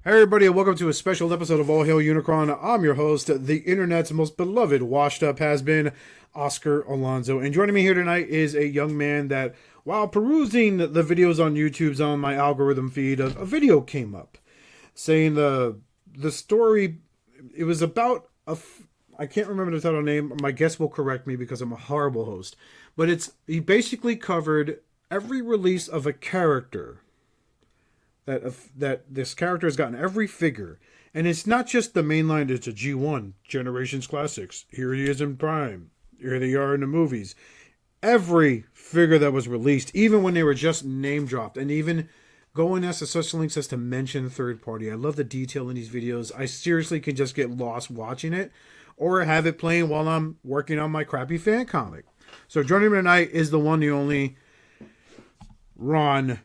Hey everybody, and welcome to a special episode of All Hail Unicron. I'm your host, the internet's most beloved washed-up has-been, Oscar Alonso. And joining me here tonight is a young man that, while perusing the videos on YouTube's on my algorithm feed, a video came up saying the story. It was about I can't remember the title name. My guest will correct me because I'm a horrible host. But he basically covered every release of a character. That this character has gotten every figure. And it's not just the mainline, it's a G1, Generations Classics. Here he is in Prime. Here they are in the movies. Every figure that was released, even when they were just name dropped, and even going as to such links as to mention third party. I love the detail in these videos. I seriously can just get lost watching it, or have it playing while I'm working on my crappy fan comic. So joining me tonight is the one, the only, Ron.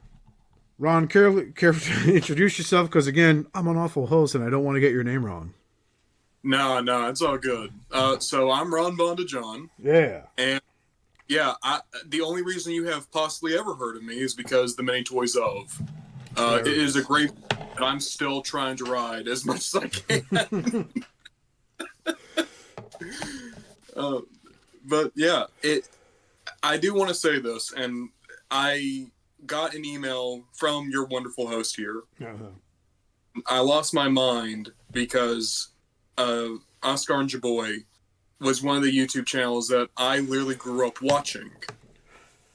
Ron, care to introduce yourself, because again, I'm an awful host and I don't want to get your name wrong. No, it's all good. So I'm RonBonDujon. Yeah. And yeah, the only reason you have possibly ever heard of me is because the Many Toys of. It is a great that I'm still trying to ride as much as I can. But yeah, I do want to say this, and I got an email from your wonderful host here. I lost my mind because Oscar and Jaboy was one of the YouTube channels that I literally grew up watching.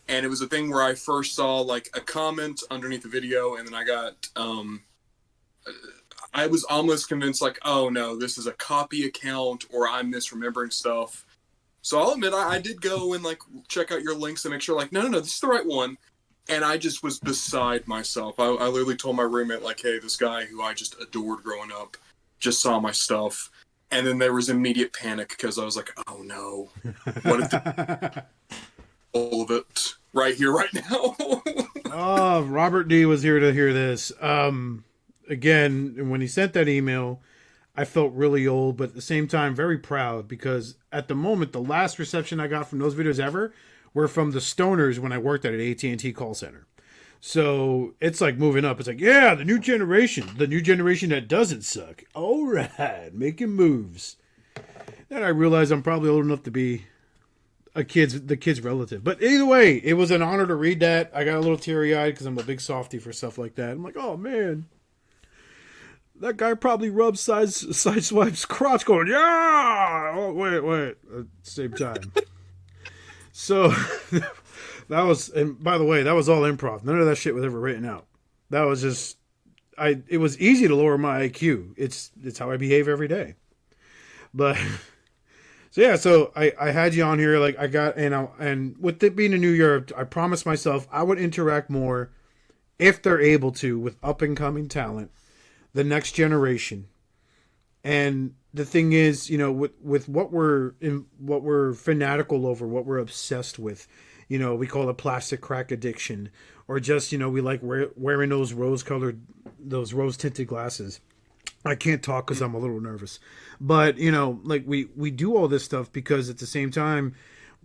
And it was a thing where I first saw like a comment underneath the video, and then I got I was almost convinced like, oh no, this is a copy account or I'm misremembering stuff. So I'll admit I did go and like check out your links and make sure like, no, this is the right one. And I just was beside myself. I literally told my roommate, like, hey, this guy who I just adored growing up just saw my stuff. And then there was immediate panic because I was like, oh, no. What if all of it right here, right now? Oh, Robert D. was here to hear this. Again, when he sent that email, I felt really old, but at the same time, very proud. Because at the moment, the last reception I got from those videos ever were from the stoners when I worked at an AT&T call center. So it's like moving up. It's like, yeah, the new generation that doesn't suck. All right, making moves. Then I realized I'm probably old enough to be the kid's relative. But either way, it was an honor to read that. I got a little teary-eyed because I'm a big softie for stuff like that. I'm like, oh man, that guy probably rubs Sideswipe's crotch going, yeah. Oh wait, at the same time. So that was, and by the way, that was all improv. None of that shit was ever written out. That was just, it was easy to lower my IQ. It's how I behave every day. But so yeah, so I had you on here, like I got, and with it being a new year, I promised myself I would interact more if they're able to with up and coming talent, the next generation. And the thing is, you know, with what we're fanatical over, what we're obsessed with, you know, we call it plastic crack addiction, or just, you know, we like wearing those rose tinted glasses. I can't talk because I'm a little nervous, but you know, like we do all this stuff because at the same time,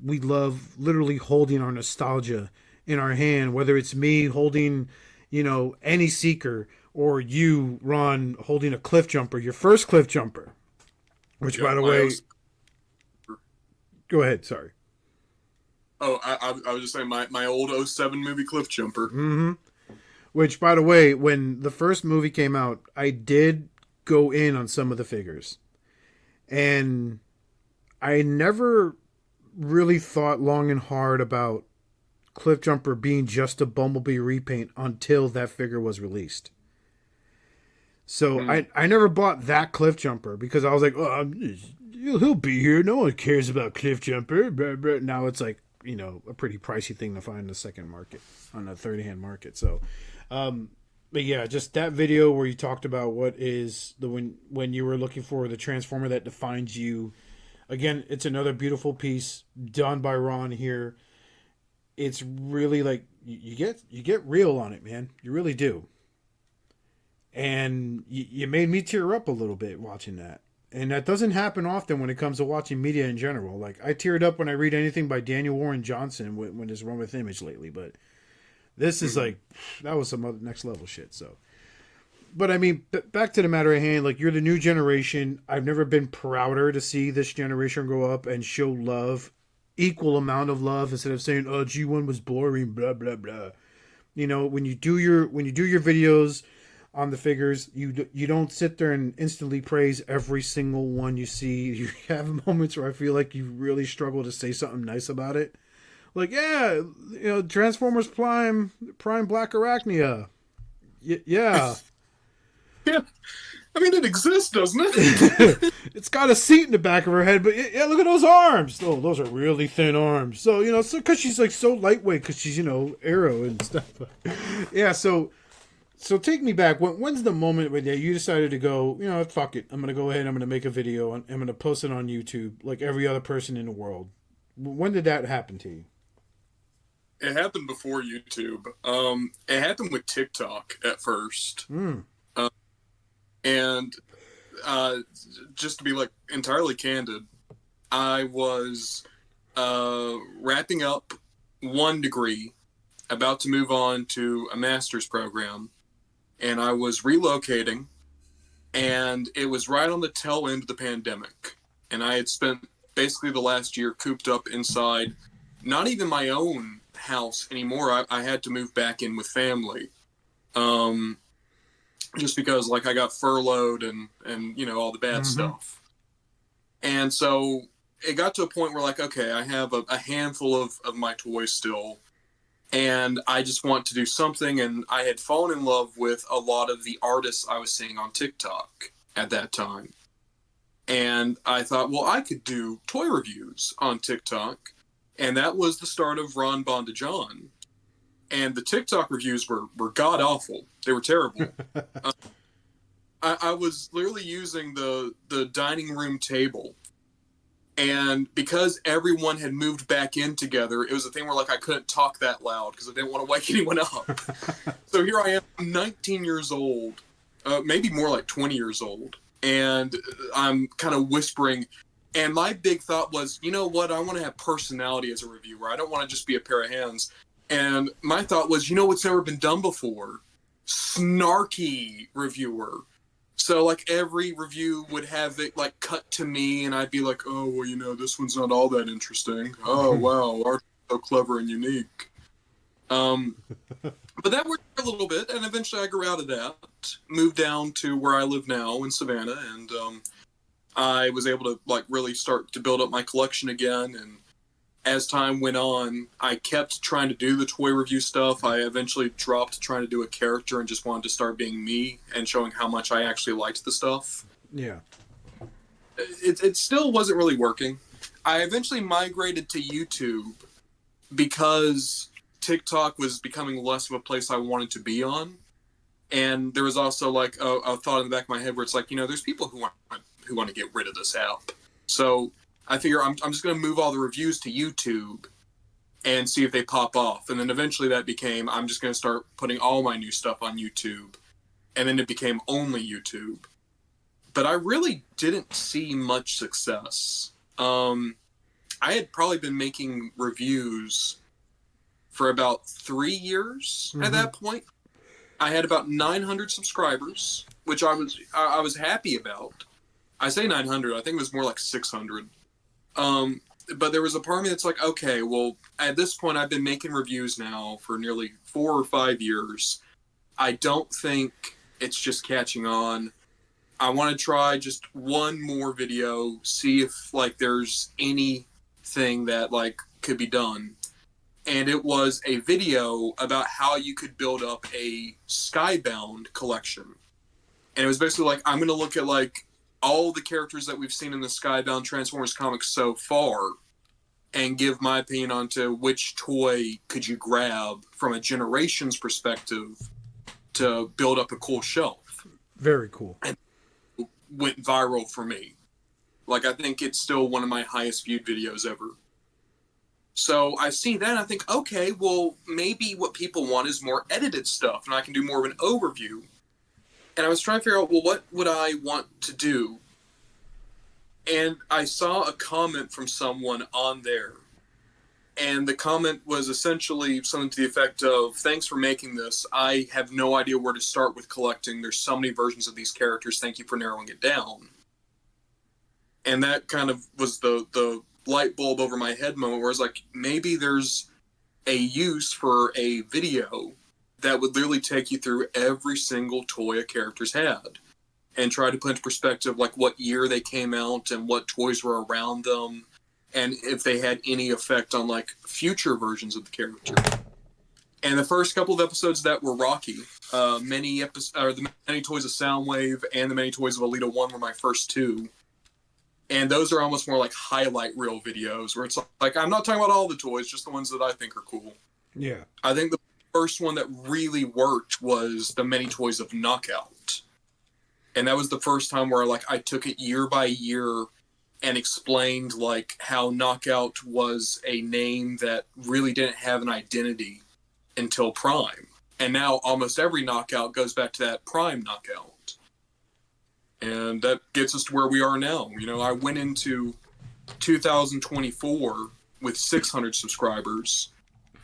we love literally holding our nostalgia in our hand, whether it's me holding, you know, any Seeker, or you, Ron, holding a cliff jumper, your first cliff jumper. Which, by the way, go ahead. Sorry. Oh, I was just saying my old '07 movie Cliff Jumper. Mm-hmm. Which, by the way, when the first movie came out, I did go in on some of the figures. And I never really thought long and hard about Cliff Jumper being just a Bumblebee repaint until that figure was released. So I never bought that Cliff Jumper because I was like, oh, he'll be here. No one cares about Cliff Jumper. Now it's like, you know, a pretty pricey thing to find in the second market, on the third-hand market. So, but yeah, just that video where you talked about what is when you were looking for the Transformer that defines you. Again, it's another beautiful piece done by Ron here. It's really like you get real on it, man. You really do. And you made me tear up a little bit watching that. And that doesn't happen often when it comes to watching media in general. Like, I teared up when I read anything by Daniel Warren Johnson when there's Run with Image lately. But this is like, that was some other next level shit. So But I mean, back to the matter at hand. Like, you're the new generation. I've never been prouder to see this generation grow up and show love, equal amount of love, instead of saying, "Oh, G1 was boring," blah blah blah. You know, when you do your videos on the figures, you don't sit there and instantly praise every single one you see. You have moments where I feel like you really struggle to say something nice about it. Like, yeah, you know, Transformers Prime Black Arachnia. Yeah. Yeah, I mean it exists, doesn't it? It's got a seat in the back of her head, but yeah, look at those arms. Oh, those are really thin arms. So, you know, so because she's like so lightweight, because she's, you know, Arrow and stuff. Yeah, so take me back. When's the moment when you decided to go, you know, fuck it, I'm gonna go ahead, I'm gonna make a video, I'm gonna post it on YouTube like every other person in the world. When did that happen to you? It happened before YouTube. It happened with TikTok at first. Mm. And just to be like entirely candid, I was wrapping up one degree, about to move on to a master's program, and I was relocating, and it was right on the tail end of the pandemic, and I had spent basically the last year cooped up inside not even my own house anymore. I had to move back in with family. Just because like I got furloughed and you know, all the bad stuff. And so it got to a point where like, okay, I have a handful of my toys still, and I just want to do something. And I had fallen in love with a lot of the artists I was seeing on TikTok at that time. And I thought, well, I could do toy reviews on TikTok. And that was the start of RonBonDujon. And the TikTok reviews were god-awful. They were terrible. I was literally using the dining room table. And because everyone had moved back in together, it was a thing where like I couldn't talk that loud because I didn't want to wake anyone up. So here I am, 19 years old, maybe more like 20 years old. And I'm kind of whispering. And my big thought was, you know what? I want to have personality as a reviewer. I don't want to just be a pair of hands. And my thought was, you know what's never been done before? Snarky reviewer. So, like, every review would have it, like, cut to me, and I'd be like, oh, well, you know, this one's not all that interesting. Oh, wow, art so clever and unique. But that worked for a little bit, and eventually I grew out of that, moved down to where I live now in Savannah, and I was able to, like, really start to build up my collection again, and as time went on, I kept trying to do the toy review stuff. I eventually dropped trying to do a character and just wanted to start being me and showing how much I actually liked the stuff. Yeah. It still wasn't really working. I eventually migrated to YouTube because TikTok was becoming less of a place I wanted to be on. And there was also like a thought in the back of my head where it's like, you know, there's people who want to get rid of this app. So I figure I'm just going to move all the reviews to YouTube and see if they pop off. And then eventually that became, I'm just going to start putting all my new stuff on YouTube. And then it became only YouTube. But I really didn't see much success. I had probably been making reviews for about 3 years at that point. I had about 900 subscribers, which I was happy about. I say 900, I think it was more like 600. But there was a part of me that's like, okay, well, at this point, I've been making reviews now for nearly 4 or 5 years. I don't think it's just catching on. I want to try just one more video, see if like there's anything that like could be done. And it was a video about how you could build up a Skybound collection. And it was basically like, I'm going to look at like all the characters that we've seen in the Skybound Transformers comics so far and give my opinion onto which toy could you grab from a generation's perspective to build up a cool shelf. Very cool. And it went viral for me. Like, I think it's still one of my highest viewed videos ever. So I see that and I think, okay, well, maybe what people want is more edited stuff and I can do more of an overview. And I was trying to figure out, well, what would I want to do? And I saw a comment from someone on there. And the comment was essentially something to the effect of, thanks for making this. I have no idea where to start with collecting. There's so many versions of these characters. Thank you for narrowing it down. And that kind of was the light bulb over my head moment where I was like, maybe there's a use for a video that would literally take you through every single toy a character's had and try to put into perspective like what year they came out and what toys were around them and if they had any effect on like future versions of the character. And the first couple of episodes that were rocky. The Many Toys of Soundwave and the Many Toys of Alita 1 were my first two. And those are almost more like highlight reel videos where it's like, I'm not talking about all the toys, just the ones that I think are cool. Yeah. I think the first one that really worked was the Many Toys of Knockout. And that was the first time where like I took it year by year and explained like how Knockout was a name that really didn't have an identity until Prime. And now almost every Knockout goes back to that Prime Knockout. And that gets us to where we are now. You know, I went into 2024 with 600 subscribers,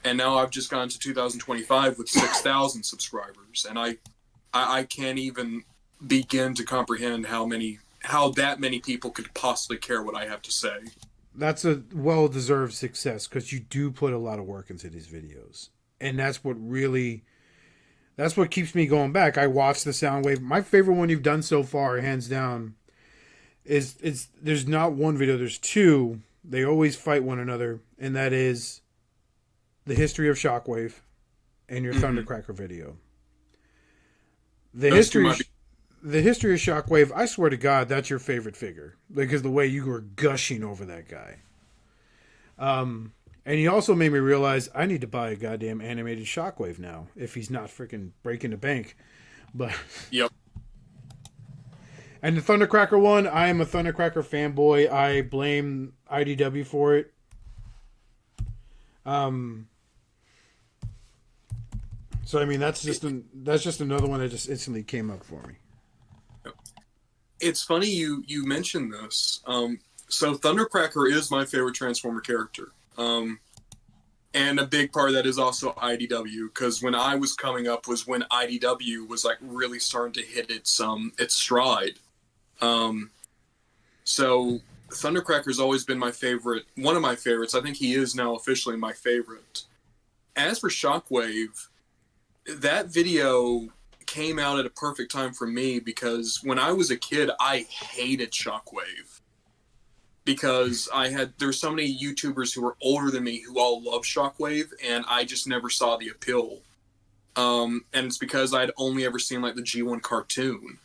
and now I've just gone to 2025 with 6,000 subscribers. And I can't even begin to comprehend how that many people could possibly care what I have to say. That's a well-deserved success because you do put a lot of work into these videos. And that's what keeps me going back. I watched the Soundwave. My favorite one you've done so far, hands down, is there's not one video, there's two. They always fight one another, and that is the history of Shockwave and your Thundercracker video. The history of Shockwave, I swear to God, that's your favorite figure. Because the way you were gushing over that guy. And he also made me realize I need to buy a goddamn animated Shockwave now if he's not freaking breaking the bank. But yep. And the Thundercracker one, I am a Thundercracker fanboy. I blame IDW for it. So I mean that's just another one that just instantly came up for me. It's funny you mentioned this. So Thundercracker is my favorite Transformer character. And a big part of that is also IDW, because when I was coming up was when IDW was like really starting to hit its stride. So Thundercracker's always been my favorite, one of my favorites. I think he is now officially my favorite. As for Shockwave, that video came out at a perfect time for me because when I was a kid, I hated Shockwave. Because there's so many YouTubers who were older than me who all love Shockwave, and I just never saw the appeal. And it's because I'd only ever seen like the G1 cartoon.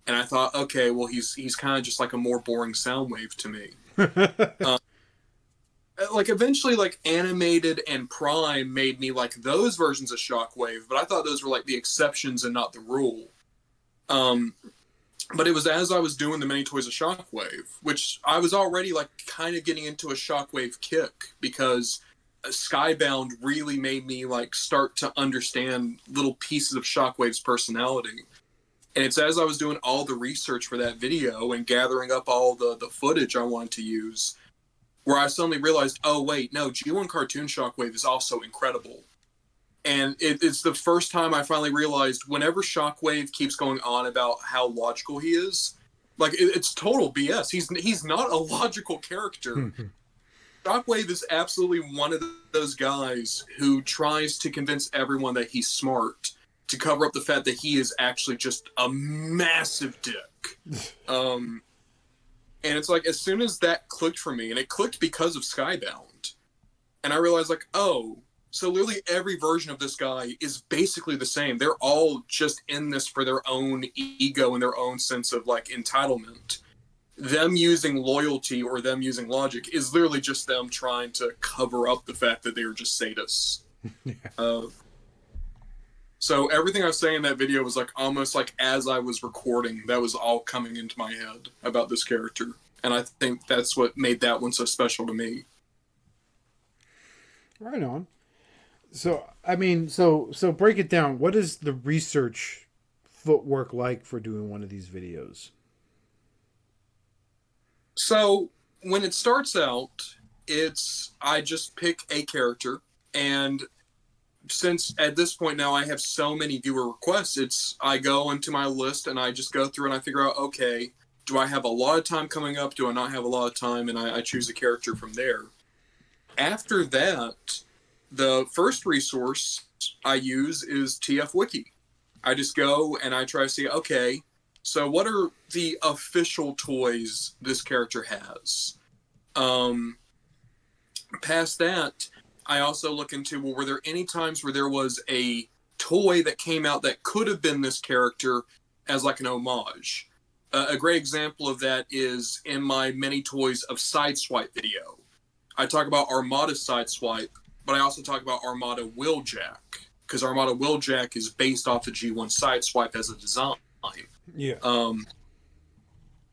And I thought, okay, well, he's kind of just like a more boring Soundwave to me. Like eventually like Animated and Prime made me like those versions of Shockwave, but I thought those were like the exceptions and not the rule. But it was as I was doing the Many Toys of Shockwave, which I was already like kind of getting into a Shockwave kick because Skybound really made me like start to understand little pieces of Shockwave's personality. And it's as I was doing all the research for that video and gathering up all the footage I wanted to use, where I suddenly realized, oh wait, no, G1 cartoon Shockwave is also incredible. And it's the first time I finally realized whenever Shockwave keeps going on about how logical he is, like it's total BS. He's not a logical character. Shockwave is absolutely one of those guys who tries to convince everyone that he's smart to cover up the fact that he is actually just a massive dick. And it's like as soon as that clicked for me, and it clicked because of Skybound, and I realized like, oh, so literally every version of this guy is basically the same. They're all just in this for their own ego and their own sense of like entitlement. Them using loyalty or them using logic is literally just them trying to cover up the fact that they were just sadists. So everything I was saying in that video was like almost like as I was recording, that was all coming into my head about this character. And I think that's what made that one so special to me. Right on. So, I mean, so break it down. What is the research footwork like for doing one of these videos? So, when it starts out, I just pick a character, and since at this point now I have so many viewer requests, I go into my list and I just go through and I figure out, okay, do I have a lot of time coming up? Do I not have a lot of time? And I choose a character from there. After that, the first resource I use is TF Wiki. I just go and I try to see, okay, so what are the official toys this character has? Past that, I also look into, well, were there any times where there was a toy that came out that could have been this character as like an homage? A great example of that is in my Many Toys of Sideswipe video. I talk about Armada Sideswipe, but I also talk about Armada Wheeljack, because Armada Wheeljack is based off of G1 Sideswipe as a design. Yeah.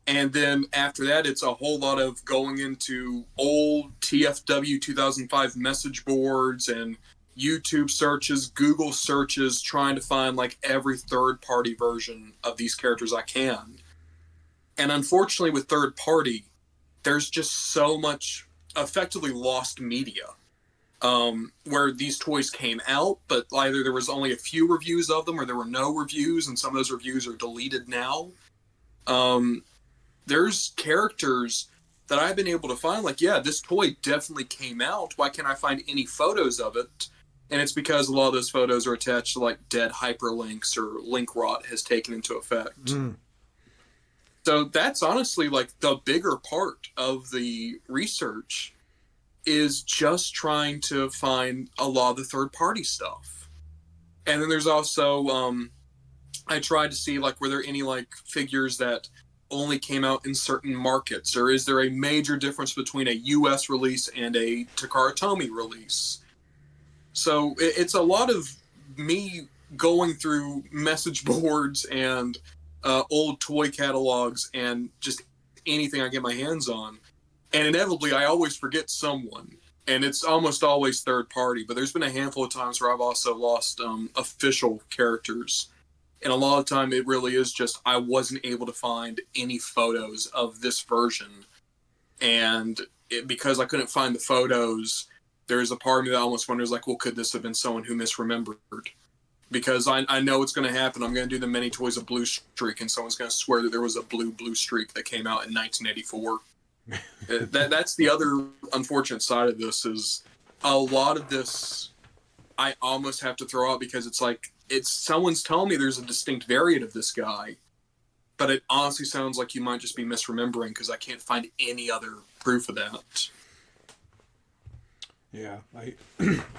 And then after that, it's a whole lot of going into old TFW 2005 message boards and YouTube searches, Google searches, trying to find like every third-party version of these characters I can. And unfortunately, with third-party, there's just so much effectively lost media, where these toys came out, but either there was only a few reviews of them or there were no reviews, and some of those reviews are deleted now. There's characters that I've been able to find, like, yeah, this toy definitely came out. Why can't I find any photos of it? And it's because a lot of those photos are attached to, like, dead hyperlinks or link rot has taken into effect. Mm. So that's honestly, like, the bigger part of the research is just trying to find a lot of the third-party stuff. And then there's also, I tried to see, like, were there any, like, figures that only came out in certain markets, or is there a major difference between a US release and a Takara Tomy release? So it's a lot of me going through message boards and old toy catalogs and just anything I get my hands on. And inevitably, I always forget someone, and it's almost always third party, but there's been a handful of times where I've also lost official characters. And a lot of the time, it really is just I wasn't able to find any photos of this version. And because I couldn't find the photos, there's a part of me that almost wonders, like, well, could this have been someone who misremembered? Because I know it's going to happen. I'm going to do the Many Toys of Blue Streak, and someone's going to swear that there was a blue streak that came out in 1984. That's the other unfortunate side of this, is a lot of this I almost have to throw out because it's like, someone's telling me there's a distinct variant of this guy, but it honestly sounds like you might just be misremembering because I can't find any other proof of that. Yeah, I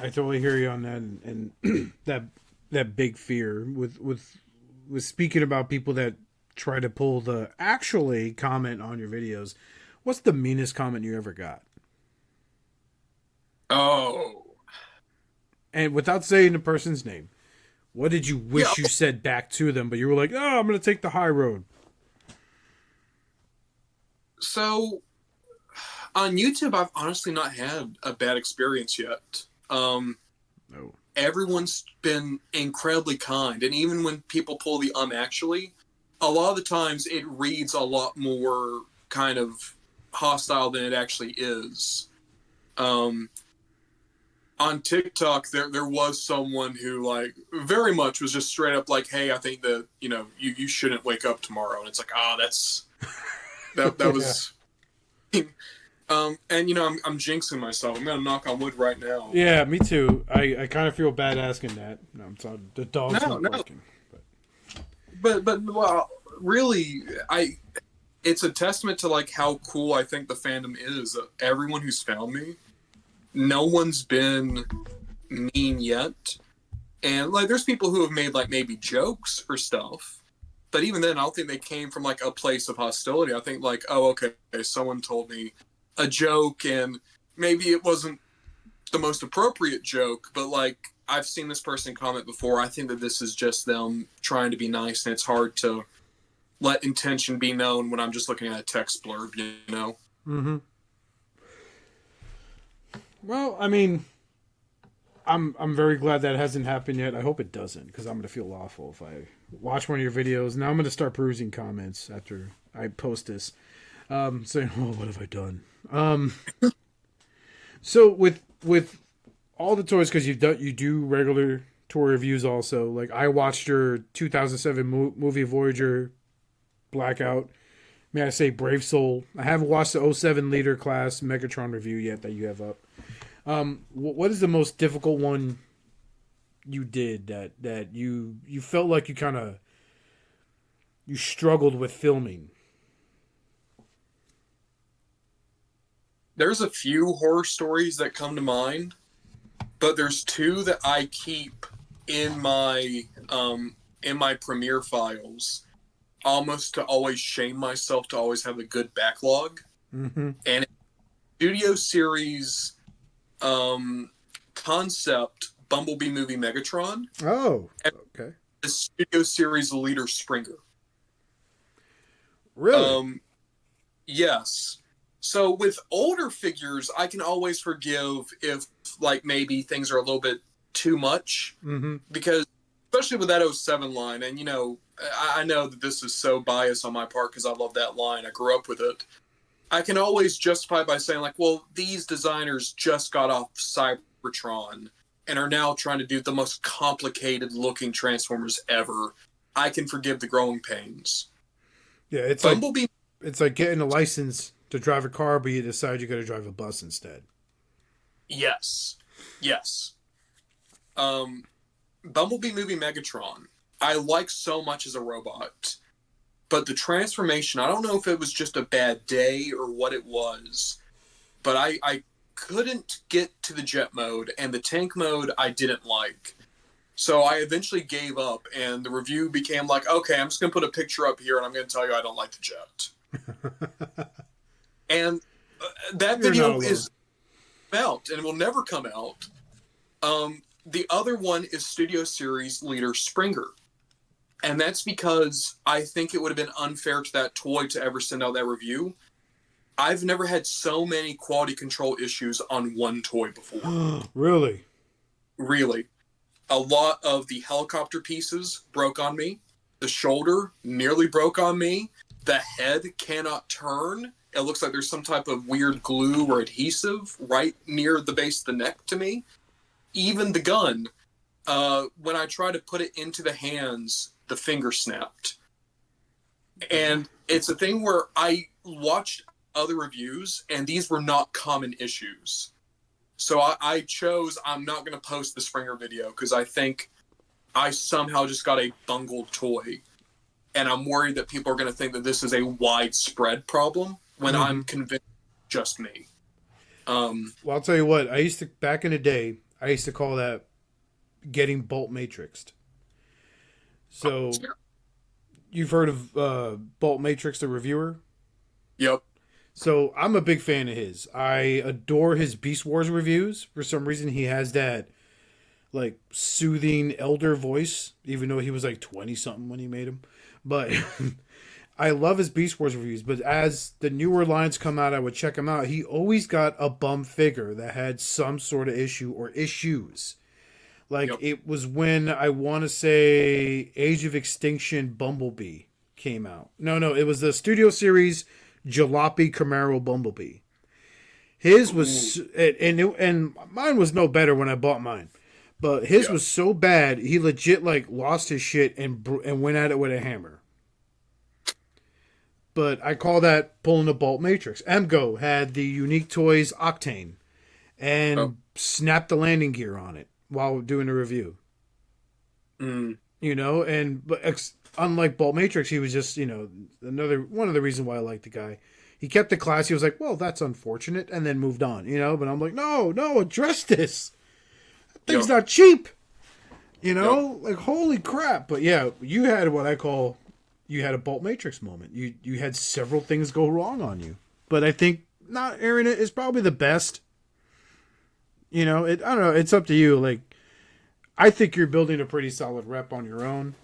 totally hear you on that, and that big fear with speaking about people that try to pull the actually comment on your videos. What's the meanest comment you ever got? Oh. And without saying the person's name, what did you wish you said back to them, but you were like, oh, I'm going to take the high road? So, on YouTube, I've honestly not had a bad experience yet. No. Everyone's been incredibly kind, and even when people pull the actually, a lot of the times it reads a lot more kind of hostile than it actually is. On TikTok, there was someone who, like, very much was just straight up like, hey, I think that, you shouldn't wake up tomorrow. And it's like, that was... and, I'm jinxing myself. I'm going to knock on wood right now. Yeah, me too. I kind of feel bad asking that. No, I'm sorry. The dog's not working. But well, really, it's a testament to, like, how cool I think the fandom is. Everyone who's found me, no one's been mean yet. And, like, there's people who have made, like, maybe jokes or stuff. But even then, I don't think they came from, like, a place of hostility. I think, like, oh, okay, someone told me a joke, and maybe it wasn't the most appropriate joke, but, like, I've seen this person comment before. I think that this is just them trying to be nice, and it's hard to let intention be known when I'm just looking at a text blurb, Mm-hmm. Well, I mean, I'm very glad that hasn't happened yet. I hope it doesn't, because I'm going to feel awful if I watch one of your videos. Now I'm going to start perusing comments after I post this, saying, oh, what have I done? So with all the toys, because you do regular toy reviews also. Like I watched your 2007 movie Voyager Blackout. May I say Brave Soul? I haven't watched the '07 Leader Class Megatron review yet that you have up. What is the most difficult one you did that you felt like you kind of you struggled with filming? There's a few horror stories that come to mind, but there's two that I keep in my Premiere files, almost to always shame myself to always have a good backlog. Mm-hmm. And Studio Series concept Bumblebee movie Megatron. Oh, okay. The Studio Series Leader Springer. Really? Yes. So with older figures, I can always forgive if like maybe things are a little bit too much, Mm-hmm. because especially with that '07 line, and I know that this is so biased on my part because I love that line. I grew up with it. I can always justify by saying like, well, these designers just got off Cybertron and are now trying to do the most complicated looking Transformers ever. I can forgive the growing pains. Yeah, Bumblebee. it's like getting a license to drive a car, but you decide you're going to drive a bus instead. Yes. Yes. Bumblebee movie Megatron, I like so much as a robot, but the transformation, I don't know if it was just a bad day or what it was, but I couldn't get to the jet mode, and the tank mode I didn't like. So I eventually gave up, and the review became like, okay, I'm just going to put a picture up here, and I'm going to tell you I don't like the jet. And that You're not video alone. is out, and it will never come out. The other one is Studio Series Leader Springer. And that's because I think it would have been unfair to that toy to ever send out that review. I've never had so many quality control issues on one toy before. Really? Really. A lot of the helicopter pieces broke on me. The shoulder nearly broke on me. The head cannot turn. It looks like there's some type of weird glue or adhesive right near the base of the neck to me. Even the gun, when I tried to put it into the hands, the finger snapped. And it's a thing where I watched other reviews, and these were not common issues. So I chose I'm not going to post the Springer video because I think I somehow just got a bungled toy. And I'm worried that people are going to think that this is a widespread problem when I'm convinced it's just me. Well, I'll tell you what. Back in the day, I used to call that getting bolt matrixed. So, you've heard of Bolt Matrix, the reviewer? Yep. So, I'm a big fan of his. I adore his Beast Wars reviews. For some reason, he has that, like, soothing elder voice, even though he was, like, 20-something when he made him. But I love his Beast Wars reviews. But as the newer lines come out, I would check him out. He always got a bum figure that had some sort of issue or issues. Like, it was when, I want to say, Age of Extinction Bumblebee came out. No, it was the Studio Series Jalopy Camaro Bumblebee. His was, and mine was no better when I bought mine. But his was so bad, he legit, like, lost his shit and went at it with a hammer. But I call that pulling a Bolt Matrix. Emgo had the Unique Toys Octane and snapped the landing gear on it while doing a review. But unlike Bolt Matrix, he was just, another one of the reasons why I like the guy. He kept it classy. He was like, well, that's unfortunate, and then moved on, but I'm like, no, address this. That thing's not cheap. Like, holy crap. But yeah, you had what I call, you had a Bolt Matrix moment. You had several things go wrong on you. But I think not airing it is probably the best. I don't know. It's up to you. Like, I think you're building a pretty solid rep on your own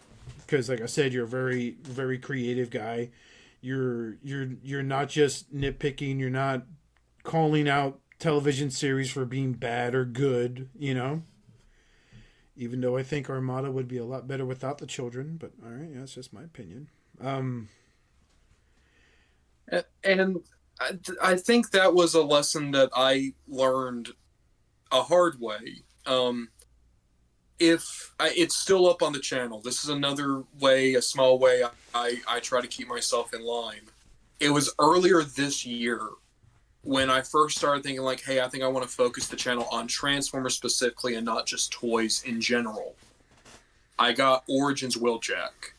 because, like I said, you're a very, very creative guy. You're not just nitpicking. You're not calling out television series for being bad or good. Even though I think Armada would be a lot better without the children, but all right, that's just my opinion. And I think that was a lesson that I learned a hard way. It's still up on the channel. This is another way, a small way I try to keep myself in line. It was earlier this year when I first started thinking like, hey, I think I want to focus the channel on Transformers specifically and not just toys in general. I got Origins Wheeljack.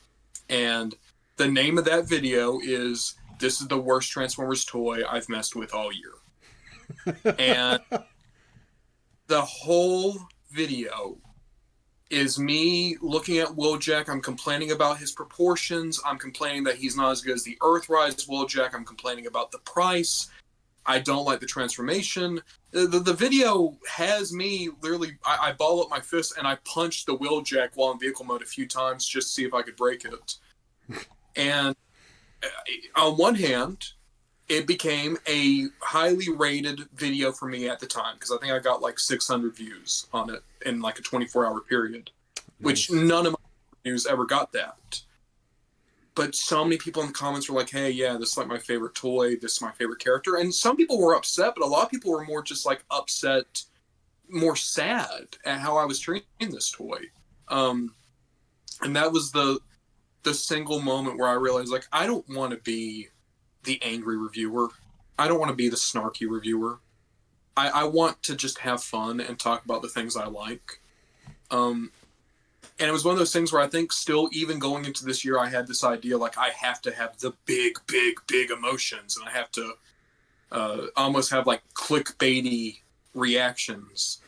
And the name of that video is, "This is the worst Transformers toy I've messed with all year." And the whole video is me looking at Wheeljack. I'm complaining about his proportions. I'm complaining that he's not as good as the Earthrise Wheeljack. I'm complaining about the price. I don't like the transformation. The video has me literally, I ball up my fist and I punched the Wheeljack while in vehicle mode a few times just to see if I could break it. And on one hand, it became a highly rated video for me at the time because I think I got like 600 views on it in like a 24-hour period, which none of my reviews ever got that. But so many people in the comments were like, hey, yeah, this is like my favorite toy. This is my favorite character. And some people were upset, but a lot of people were more just like upset, more sad at how I was treating this toy. And that was the single moment where I realized, like, I don't want to be the angry reviewer. I don't want to be the snarky reviewer. I want to just have fun and talk about the things I like. And it was one of those things where I think still, even going into this year, I had this idea, like, I have to have the big, big, big emotions. And I have to almost have, like, clickbaity reactions.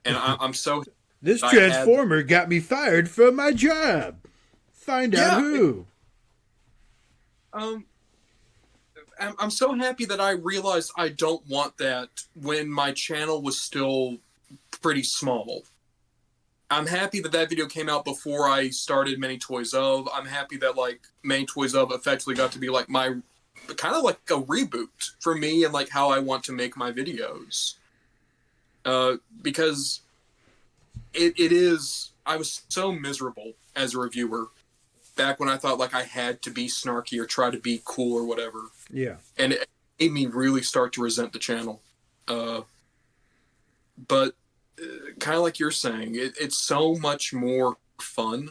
And I'm so... This Transformer got me fired from my job. Find out who. I'm so happy that I realized I don't want that when my channel was still pretty small. I'm happy that that video came out before I started Many Toys Of. I'm happy that like Many Toys Of effectively got to be like my kind of like a reboot for me and like how I want to make my videos. Because it is, I was so miserable as a reviewer back when I thought like I had to be snarky or try to be cool or whatever. Yeah. And it made me really start to resent the channel. But kind of like you're saying, it's so much more fun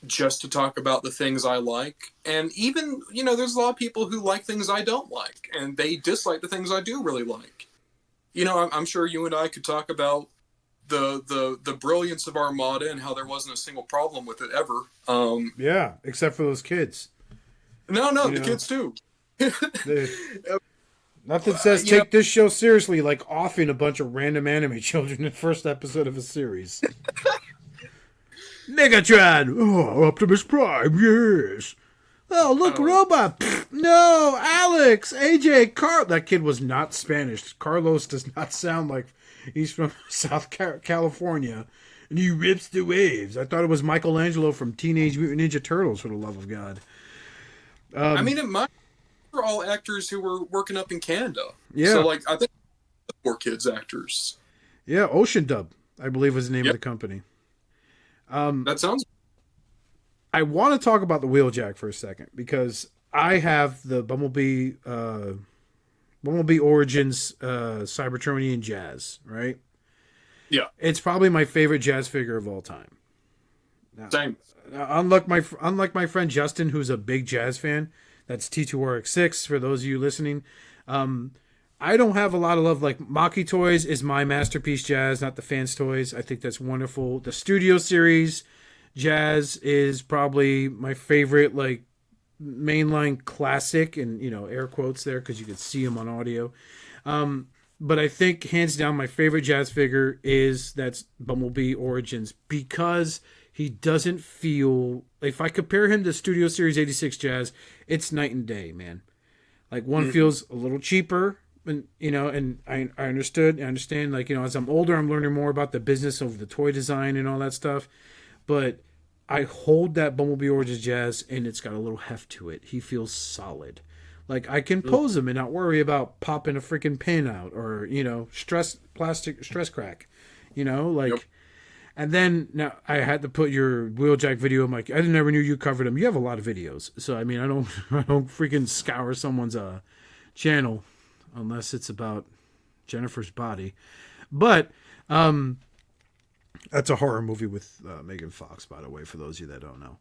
just to talk about the things I like. And even, you know, there's a lot of people who like things I don't like, and they dislike the things I do really like. You know, I'm sure you and I could talk about the brilliance of Armada and how there wasn't a single problem with it ever. Yeah, except for those kids. No, the kids too. Nothing says take this show seriously like offing a bunch of random anime children in the first episode of a series. Megatron! Oh, Optimus Prime, yes. Oh, look, robot! Pfft, no, Alex, AJ, Carl. That kid was not Spanish. Carlos does not sound like he's from South California. And he rips the waves. I thought it was Michelangelo from Teenage Mutant Ninja Turtles, for the love of God. I mean, it might for all actors who were working up in Canada. Yeah. So, like, I think the 4Kids actors. Yeah, Ocean Dub, I believe was the name of the company. That sounds... I want to talk about the Wheeljack for a second, because I have the Bumblebee Origins Cybertronian Jazz, right? Yeah. It's probably my favorite Jazz figure of all time. Now, same. Unlike my friend Justin, who's a big Jazz fan, that's T2RX6 for those of you listening. I don't have a lot of love. Like Maki Toys is my masterpiece Jazz, not the fans' toys. I think that's wonderful. The Studio Series Jazz is probably my favorite, like mainline classic, and you know, air quotes there because you could see them on audio. But I think hands down my favorite Jazz figure is that's Bumblebee Origins, because he doesn't feel, if I compare him to Studio Series 86 Jazz, it's night and day, man. Like one feels a little cheaper, and you know, and I understand, like, you know, as I'm older, I'm learning more about the business of the toy design and all that stuff. But I hold that Bumblebee Origins Jazz, and it's got a little heft to it. He feels solid. Like I can pose him and not worry about popping a freaking pin out or, you know, plastic stress crack, you know, like. Yep. And then now I had to put your Wheeljack video. I'm like, I never knew you covered them. You have a lot of videos, so I mean, I don't freaking scour someone's channel, unless it's about Jennifer's body. But that's a horror movie with Megan Fox, by the way, for those of you that don't know.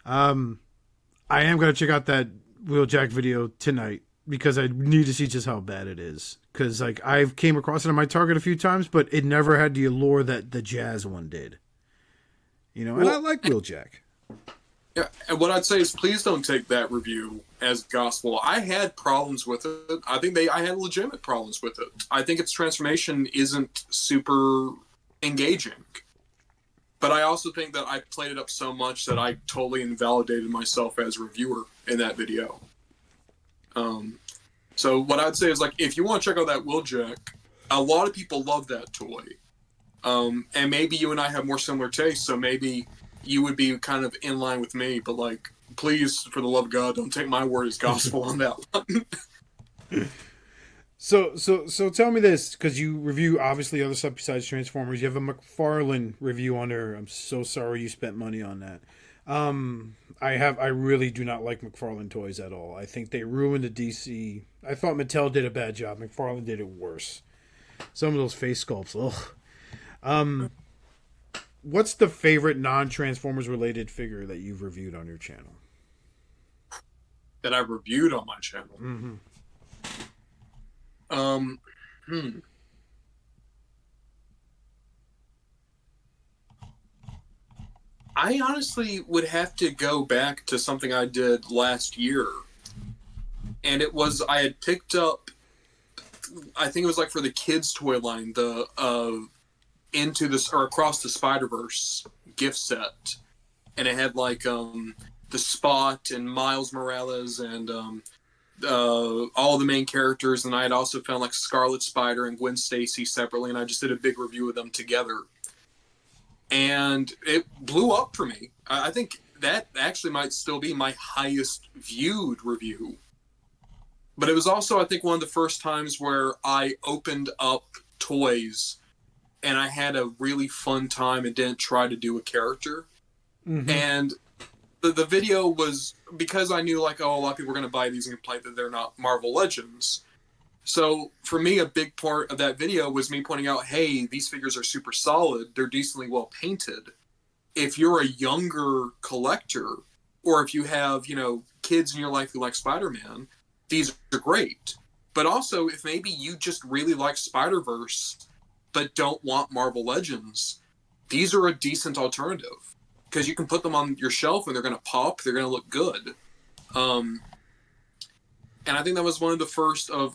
I am going to check out that Wheeljack video tonight because I need to see just how bad it is. Because like I've came across it on my Target a few times, but it never had the allure that the jazz one did. You know, and I like Wheeljack. Yeah, and what I'd say is please don't take that review as gospel. I had problems with it. I had legitimate problems with it. I think its transformation isn't super engaging. But I also think that I played it up so much that I totally invalidated myself as a reviewer in that video. So what I'd say is, like, if you want to check out that Wheeljack, a lot of people love that toy. And maybe you and I have more similar tastes, so maybe you would be kind of in line with me. But, like, please, for the love of God, don't take my word as gospel on that one. So tell me this, because you review obviously other stuff besides Transformers. You have a McFarlane review on there. I'm so sorry you spent money on that. I really do not like McFarlane toys at all. I think they ruined the DC. I thought Mattel did a bad job. McFarlane did it worse. Some of those face sculpts, ugh. What's the favorite non-Transformers related figure that you've reviewed on your channel? That I reviewed on my channel. Mm-hmm. I honestly would have to go back to something I did last year. And it was, I had picked up, I think it was like for the kids' toy line, the Into this or Across the Spider-Verse gift set. And it had like the Spot and Miles Morales and all the main characters, and I had also found like Scarlet Spider and Gwen Stacy separately, and I just did a big review of them together. And it blew up for me. I think that actually might still be my highest viewed review. But it was also, I think, one of the first times where I opened up toys and I had a really fun time and didn't try to do a character. Mm-hmm. And the video was, because I knew, like, oh, a lot of people were going to buy these and complain that they're not Marvel Legends. So for me, a big part of that video was me pointing out, hey, these figures are super solid. They're decently well painted. If you're a younger collector, or if you have, you know, kids in your life who like Spider-Man, these are great. But also, if maybe you just really like Spider-Verse, but don't want Marvel Legends, these are a decent alternative. Because you can put them on your shelf and they're going to pop, they're going to look good. And I think that was one of the first of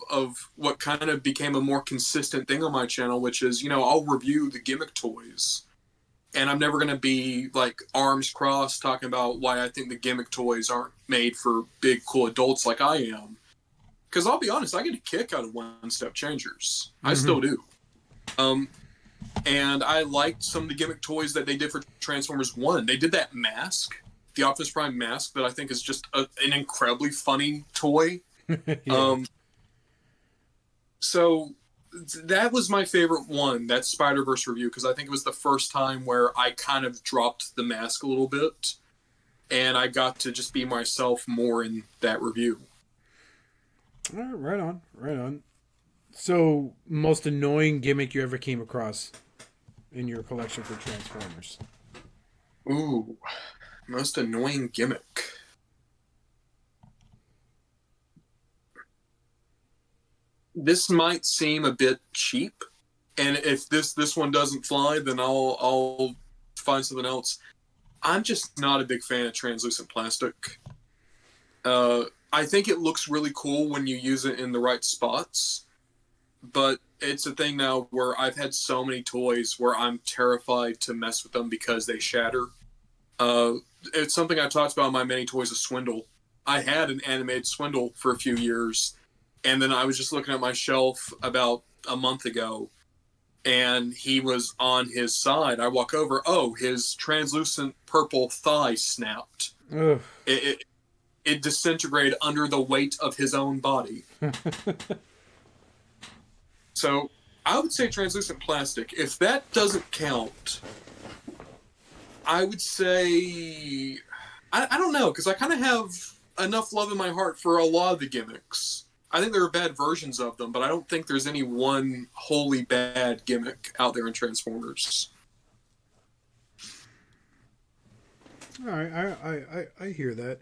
what kind of became a more consistent thing on my channel, which is, you know, I'll review the gimmick toys. And I'm never going to be, like, arms crossed talking about why I think the gimmick toys aren't made for big, cool adults like I am. Because I'll be honest, I get a kick out of one-step changers. Mm-hmm. I still do. And I liked some of the gimmick toys that they did for Transformers 1. They did that mask, the Optimus Prime mask, that I think is just an incredibly funny toy. Yeah. So that was my favorite one, that Spider-Verse review, because I think it was the first time where I kind of dropped the mask a little bit, and I got to just be myself more in that review. All right, right on. So, most annoying gimmick you ever came across in your collection for Transformers? Ooh, most annoying gimmick. This might seem a bit cheap, and if this one doesn't fly, then I'll find something else. I'm just not a big fan of translucent plastic. I think it looks really cool when you use it in the right spots, but it's a thing now where I've had so many toys where I'm terrified to mess with them because they shatter. It's something I talked about in my Many Toys of Swindle. I had an animated Swindle for a few years, and then I was just looking at my shelf about a month ago, and he was on his side. I walk over, oh, his translucent purple thigh snapped. It disintegrated under the weight of his own body. So I would say translucent plastic. If that doesn't count, I would say... I don't know, because I kind of have enough love in my heart for a lot of the gimmicks. I think there are bad versions of them, but I don't think there's any one wholly bad gimmick out there in Transformers. All right, I hear that.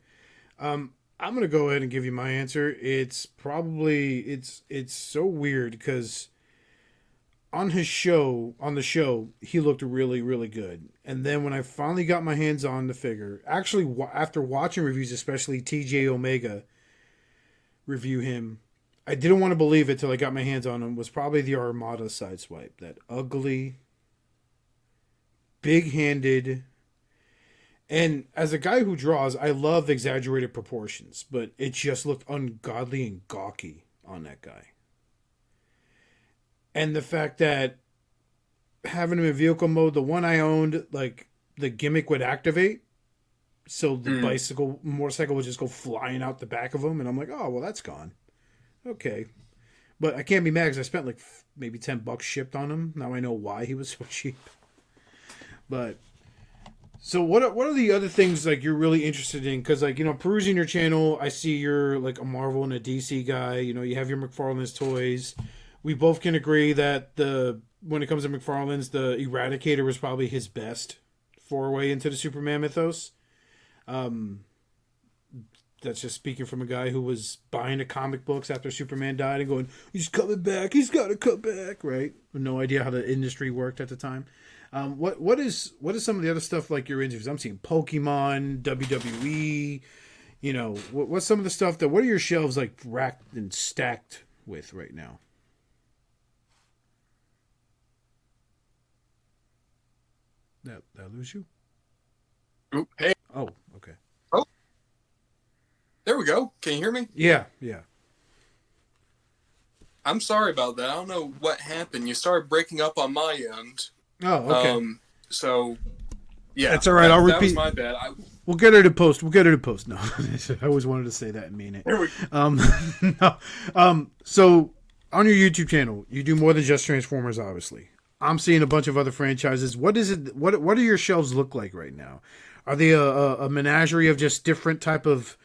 I'm gonna go ahead and give you my answer. It's probably it's so weird because on the show, he looked really, really good. And then when I finally got my hands on the figure, actually, after watching reviews, especially TJ Omega review him, I didn't want to believe it till I got my hands on him. Was probably the Armada sideswipe, that ugly, big-handed. And as a guy who draws, I love exaggerated proportions, but it just looked ungodly and gawky on that guy. And the fact that having him in vehicle mode, the one I owned, like the gimmick would activate, so the motorcycle would just go flying out the back of him, and I'm like, oh well, that's gone. Okay, but I can't be mad because I spent like maybe $10 shipped on him. Now I know why he was so cheap. But so what are the other things like you're really interested in? Because like perusing your channel, I see you're like a Marvel and a DC guy. You have your McFarlane's toys. We both can agree that when it comes to McFarlane's, the Eradicator was probably his best foray into the Superman mythos. That's just speaking from a guy who was buying the comic books after Superman died and going, he's coming back, he's got to come back, right? With no idea how the industry worked at the time. What is some of the other stuff like you're into? Because I'm seeing Pokemon, WWE. What's some of the stuff what are your shelves like racked and stacked with right now? Did I lose you? Oop, hey. Oh, okay. Oh, there we go. Can you hear me? Yeah. I'm sorry about that. I don't know what happened. You started breaking up on my end. Oh, okay. So, yeah. That's all right. I'll repeat. That was my bad. We'll get her to post. No, I always wanted to say that and mean it. There we go. No. So, on your YouTube channel, you do more than just Transformers, obviously. I'm seeing a bunch of other franchises. What is it? What do your shelves look like right now? Are they a menagerie of just different type of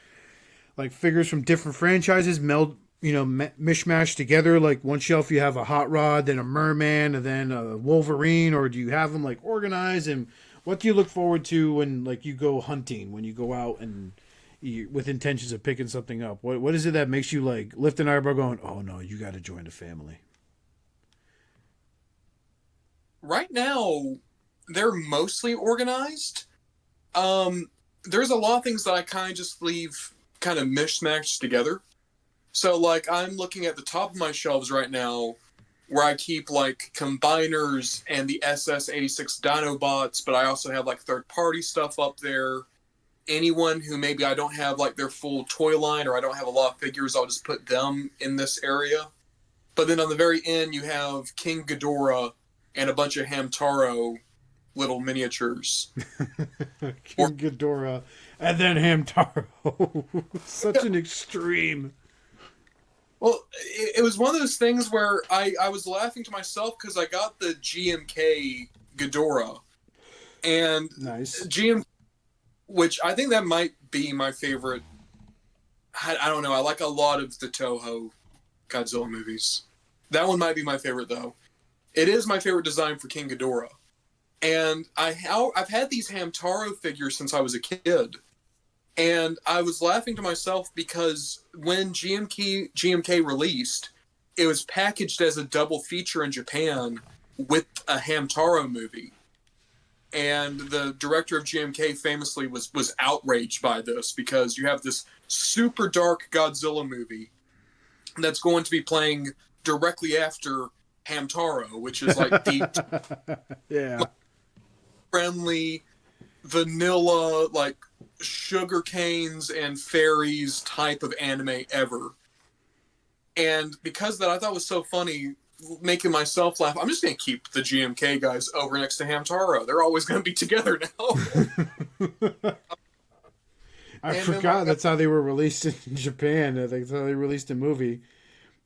like figures from different franchises mishmash together? Like one shelf you have a Hot Rod, then a Merman, and then a Wolverine, or do you have them like organized? And what do you look forward to when like you go hunting, when you go out and with intentions of picking something up? What is it that makes you like lift an eyebrow, going, "Oh no, you got to join the family"? Right now, they're mostly organized. There's a lot of things that I kind of just leave kind of mishmashed together. So, like, I'm looking at the top of my shelves right now where I keep, like, combiners and the SS-86 Dinobots, but I also have, like, third-party stuff up there. Anyone who maybe I don't have, like, their full toy line or I don't have a lot of figures, I'll just put them in this area. But then on the very end, you have King Ghidorah and a bunch of Hamtaro little miniatures. King Ghidorah and then Hamtaro. Such an extreme. Well, it was one of those things where I was laughing to myself because I got the GMK Ghidorah. And nice. Which I think that might be my favorite. I don't know. I like a lot of the Toho Godzilla movies. That one might be my favorite, though. It is my favorite design for King Ghidorah. And I've had these Hamtaro figures since I was a kid. And I was laughing to myself because when GMK released, it was packaged as a double feature in Japan with a Hamtaro movie. And the director of GMK famously was outraged by this because you have this super dark Godzilla movie that's going to be playing directly after Hamtaro, which is like the friendly, vanilla, like sugar canes and fairies type of anime ever. And because of that, I thought it was so funny, making myself laugh. I'm just going to keep the GMK guys over next to Hamtaro. They're always going to be together now. I forgot that's how they were released in Japan. That's how they released a movie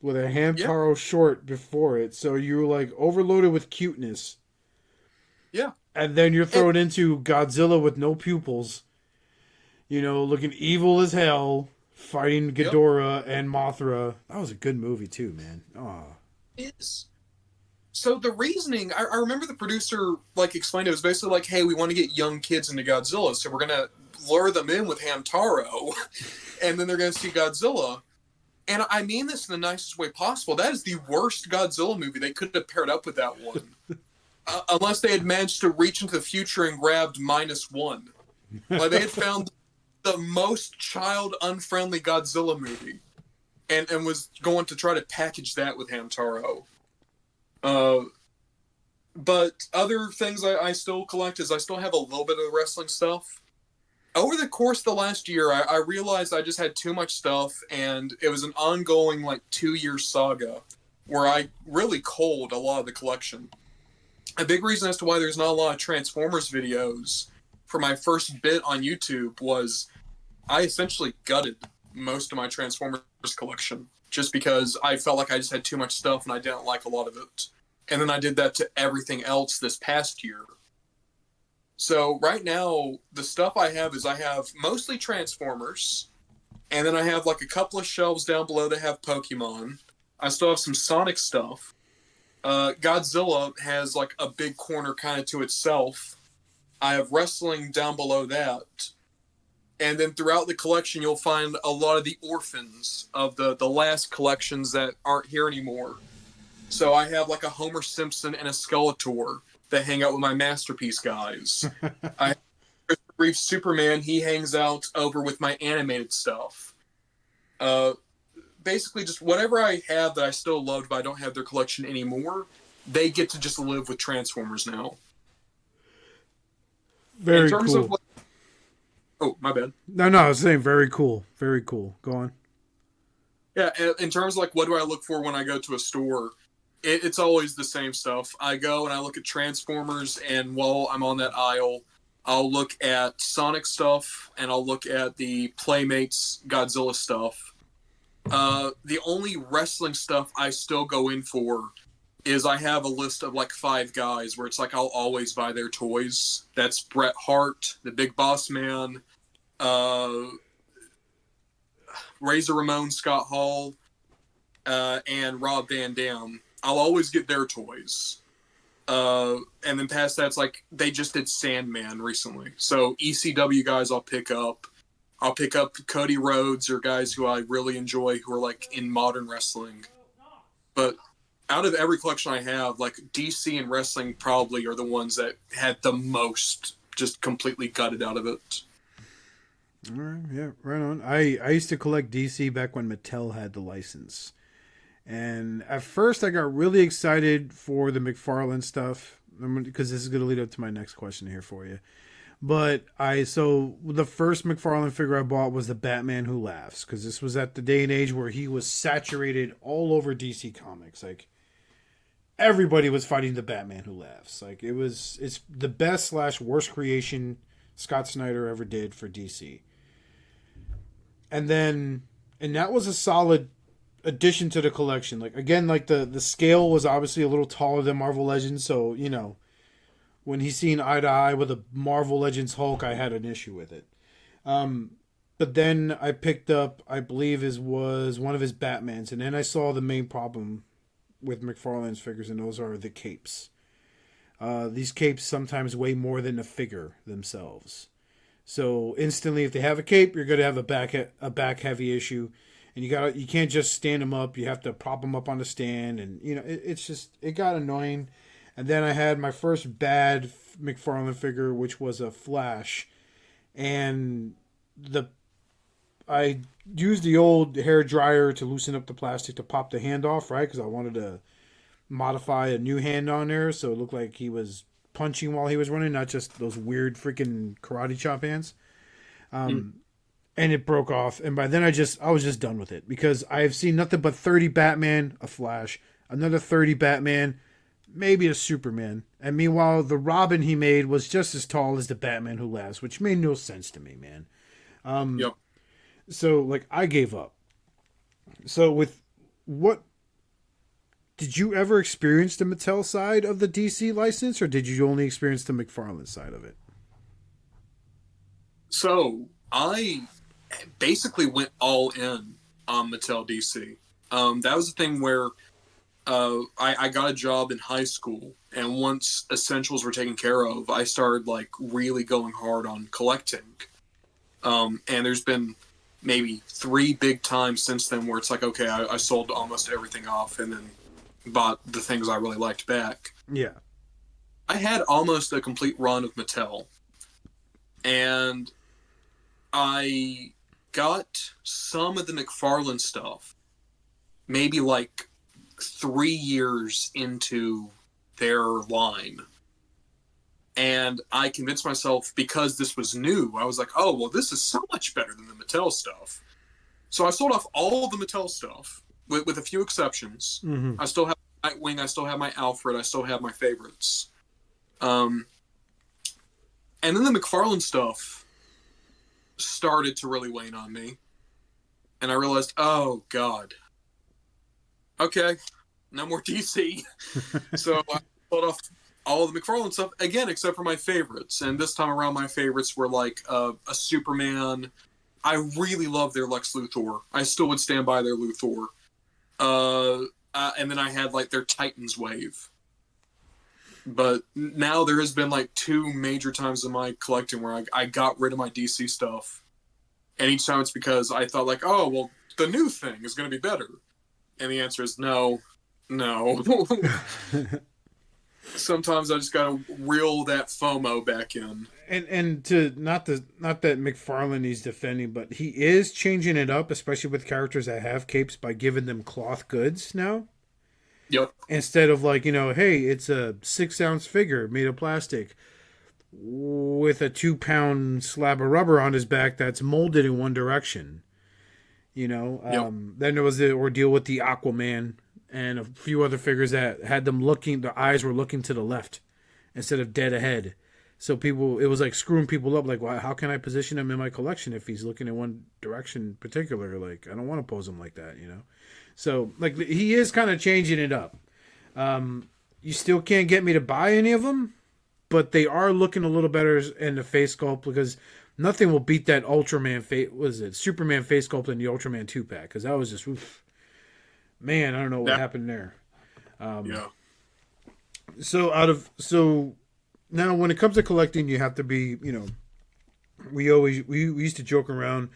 with a Hamtaro short before it. So you were like overloaded with cuteness. Yeah. And then you're thrown into Godzilla with no pupils. Looking evil as hell, fighting Yep. Ghidorah and Mothra. That was a good movie too, man. Oh, Is so the reasoning. I remember the producer like explained it was basically like, hey, we want to get young kids into Godzilla, so we're gonna lure them in with Hamtaro, and then they're gonna see Godzilla. And I mean this in the nicest way possible. That is the worst Godzilla movie they could have paired up with that one. Unless they had managed to reach into the future and grabbed -1. Like they had found the most child-unfriendly Godzilla movie and was going to try to package that with Hamtaro. But other things I still collect is I still have a little bit of the wrestling stuff. Over the course of the last year, I realized I just had too much stuff, and it was an ongoing, like, 2-year saga where I really culled a lot of the collection. A big reason as to why there's not a lot of Transformers videos for my first bit on YouTube was I essentially gutted most of my Transformers collection just because I felt like I just had too much stuff and I didn't like a lot of it. And then I did that to everything else this past year. So right now, the stuff I have is I have mostly Transformers, and then I have like a couple of shelves down below that have Pokemon. I still have some Sonic stuff. Godzilla has like a big corner kind of to itself. I have wrestling down below that. And then throughout the collection, you'll find a lot of the orphans of the last collections that aren't here anymore. So I have like a Homer Simpson and a Skeletor that hang out with my Masterpiece guys. I have Christopher Reeve Superman. He hangs out over with my animated stuff. Basically, just whatever I have that I still loved, but I don't have their collection anymore, they get to just live with Transformers now. very In terms cool. of what, oh, my bad. No, I was saying very cool. Very cool. Go on. Yeah, in terms of like what do I look for when I go to a store, it's always the same stuff. I go and I look at Transformers, and while I'm on that aisle, I'll look at Sonic stuff, and I'll look at the Playmates Godzilla stuff. The only wrestling stuff I still go in for is I have a list of like 5 guys where it's like I'll always buy their toys. That's Bret Hart, the Big Boss Man, Razor Ramon, Scott Hall, and Rob Van Dam. I'll always get their toys. And then past that, it's like they just did Sandman recently. So ECW guys I'll pick up. I'll pick up Cody Rhodes or guys who I really enjoy who are like in modern wrestling. But out of every collection I have, like DC and wrestling probably are the ones that had the most just completely gutted out of it. All right, yeah, right on. I used to collect DC back when Mattel had the license. And at first I got really excited for the McFarlane stuff because this is going to lead up to my next question here for you. But so the first McFarlane figure I bought was the Batman Who Laughs, because this was at the day and age where he was saturated all over DC Comics. Like everybody was fighting the Batman Who Laughs. Like it's the best / worst creation Scott Snyder ever did for DC. And that was a solid addition to the collection. Like again, like the scale was obviously a little taller than Marvel Legends, so you know, when he's seen eye to eye with a Marvel Legends Hulk, I had an issue with it. But then I picked up, I believe was one of his Batmans, and then I saw the main problem with McFarlane's figures, and those are the capes. These capes sometimes weigh more than the figure themselves. So instantly, if they have a cape, you're going to have a back heavy issue, and you can't just stand them up. You have to prop them up on the stand, and you know it got annoying. And then I had my first bad McFarlane figure, which was a Flash, and I used the old hair dryer to loosen up the plastic to pop the hand off, right? Because I wanted to modify a new hand on there so it looked like he was punching while he was running, not just those weird freaking karate chop hands. And it broke off, and by then I was just done with it because I've seen nothing but 30 Batman, a Flash, another 30 Batman, maybe a Superman, and meanwhile the Robin he made was just as tall as the Batman Who Laughs, which made no sense to me, man. Yep. So like I gave up. So with what did you ever experience the Mattel side of the DC license, or did you only experience the McFarlane side of it? So I basically went all in on Mattel DC. That was the thing where I got a job in high school, and once essentials were taken care of, I started like really going hard on collecting. And there's been maybe 3 big times since then where it's like, okay, I sold almost everything off and then bought the things I really liked back. Yeah. I had almost a complete run of Mattel, and I got some of the McFarlane stuff maybe like 3 years into their line. And I convinced myself, because this was new, I was like, oh, well, this is so much better than the Mattel stuff. So I sold off all the Mattel stuff, with a few exceptions. Mm-hmm. I still have Nightwing, I still have my Alfred, I still have my favorites. And then the McFarlane stuff started to really wane on me. And I realized, oh, God. Okay, no more DC. So I sold off all of the McFarlane stuff, again, except for my favorites. And this time around, my favorites were like a Superman. I really love their Lex Luthor. I still would stand by their Luthor. And then I had like their Titans wave. But now there has been like 2 major times in my collecting where I got rid of my DC stuff. And each time it's because I thought like, oh, well, the new thing is going to be better. And the answer is no. Sometimes I just gotta reel that FOMO back in. And to not that McFarlane needs defending, but he is changing it up, especially with characters that have capes, by giving them cloth goods now. Yep. Instead of like, hey, it's a 6-ounce figure made of plastic with a 2-pound slab of rubber on his back that's molded in one direction. Yep. Then there was the ordeal with the Aquaman and a few other figures that had them their eyes were looking to the left instead of dead ahead. So it was like screwing people up. Like, well, how can I position him in my collection if he's looking in one direction in particular? Like, I don't want to pose him like that, So, like, he is kind of changing it up. You still can't get me to buy any of them, but they are looking a little better in the face sculpt, because nothing will beat that Superman face sculpt in the Ultraman 2-pack, because that was just, oof. Man, I don't know what happened there. Yeah. So now when it comes to collecting, you have to be, we used to joke around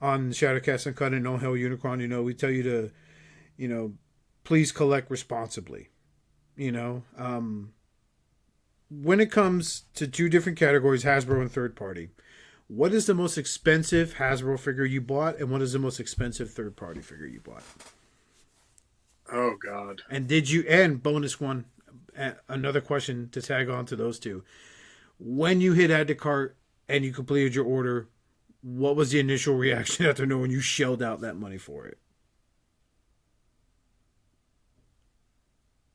on Shadowcast and Cut and No Hell Unicron, we tell you to, please collect responsibly. When it comes to 2 different categories, Hasbro and third party, what is the most expensive Hasbro figure you bought, and what is the most expensive third party figure you bought? Oh, God. And bonus one, another question to tag on to those 2. When you hit add to cart and you completed your order, what was the initial reaction after knowing you shelled out that money for it?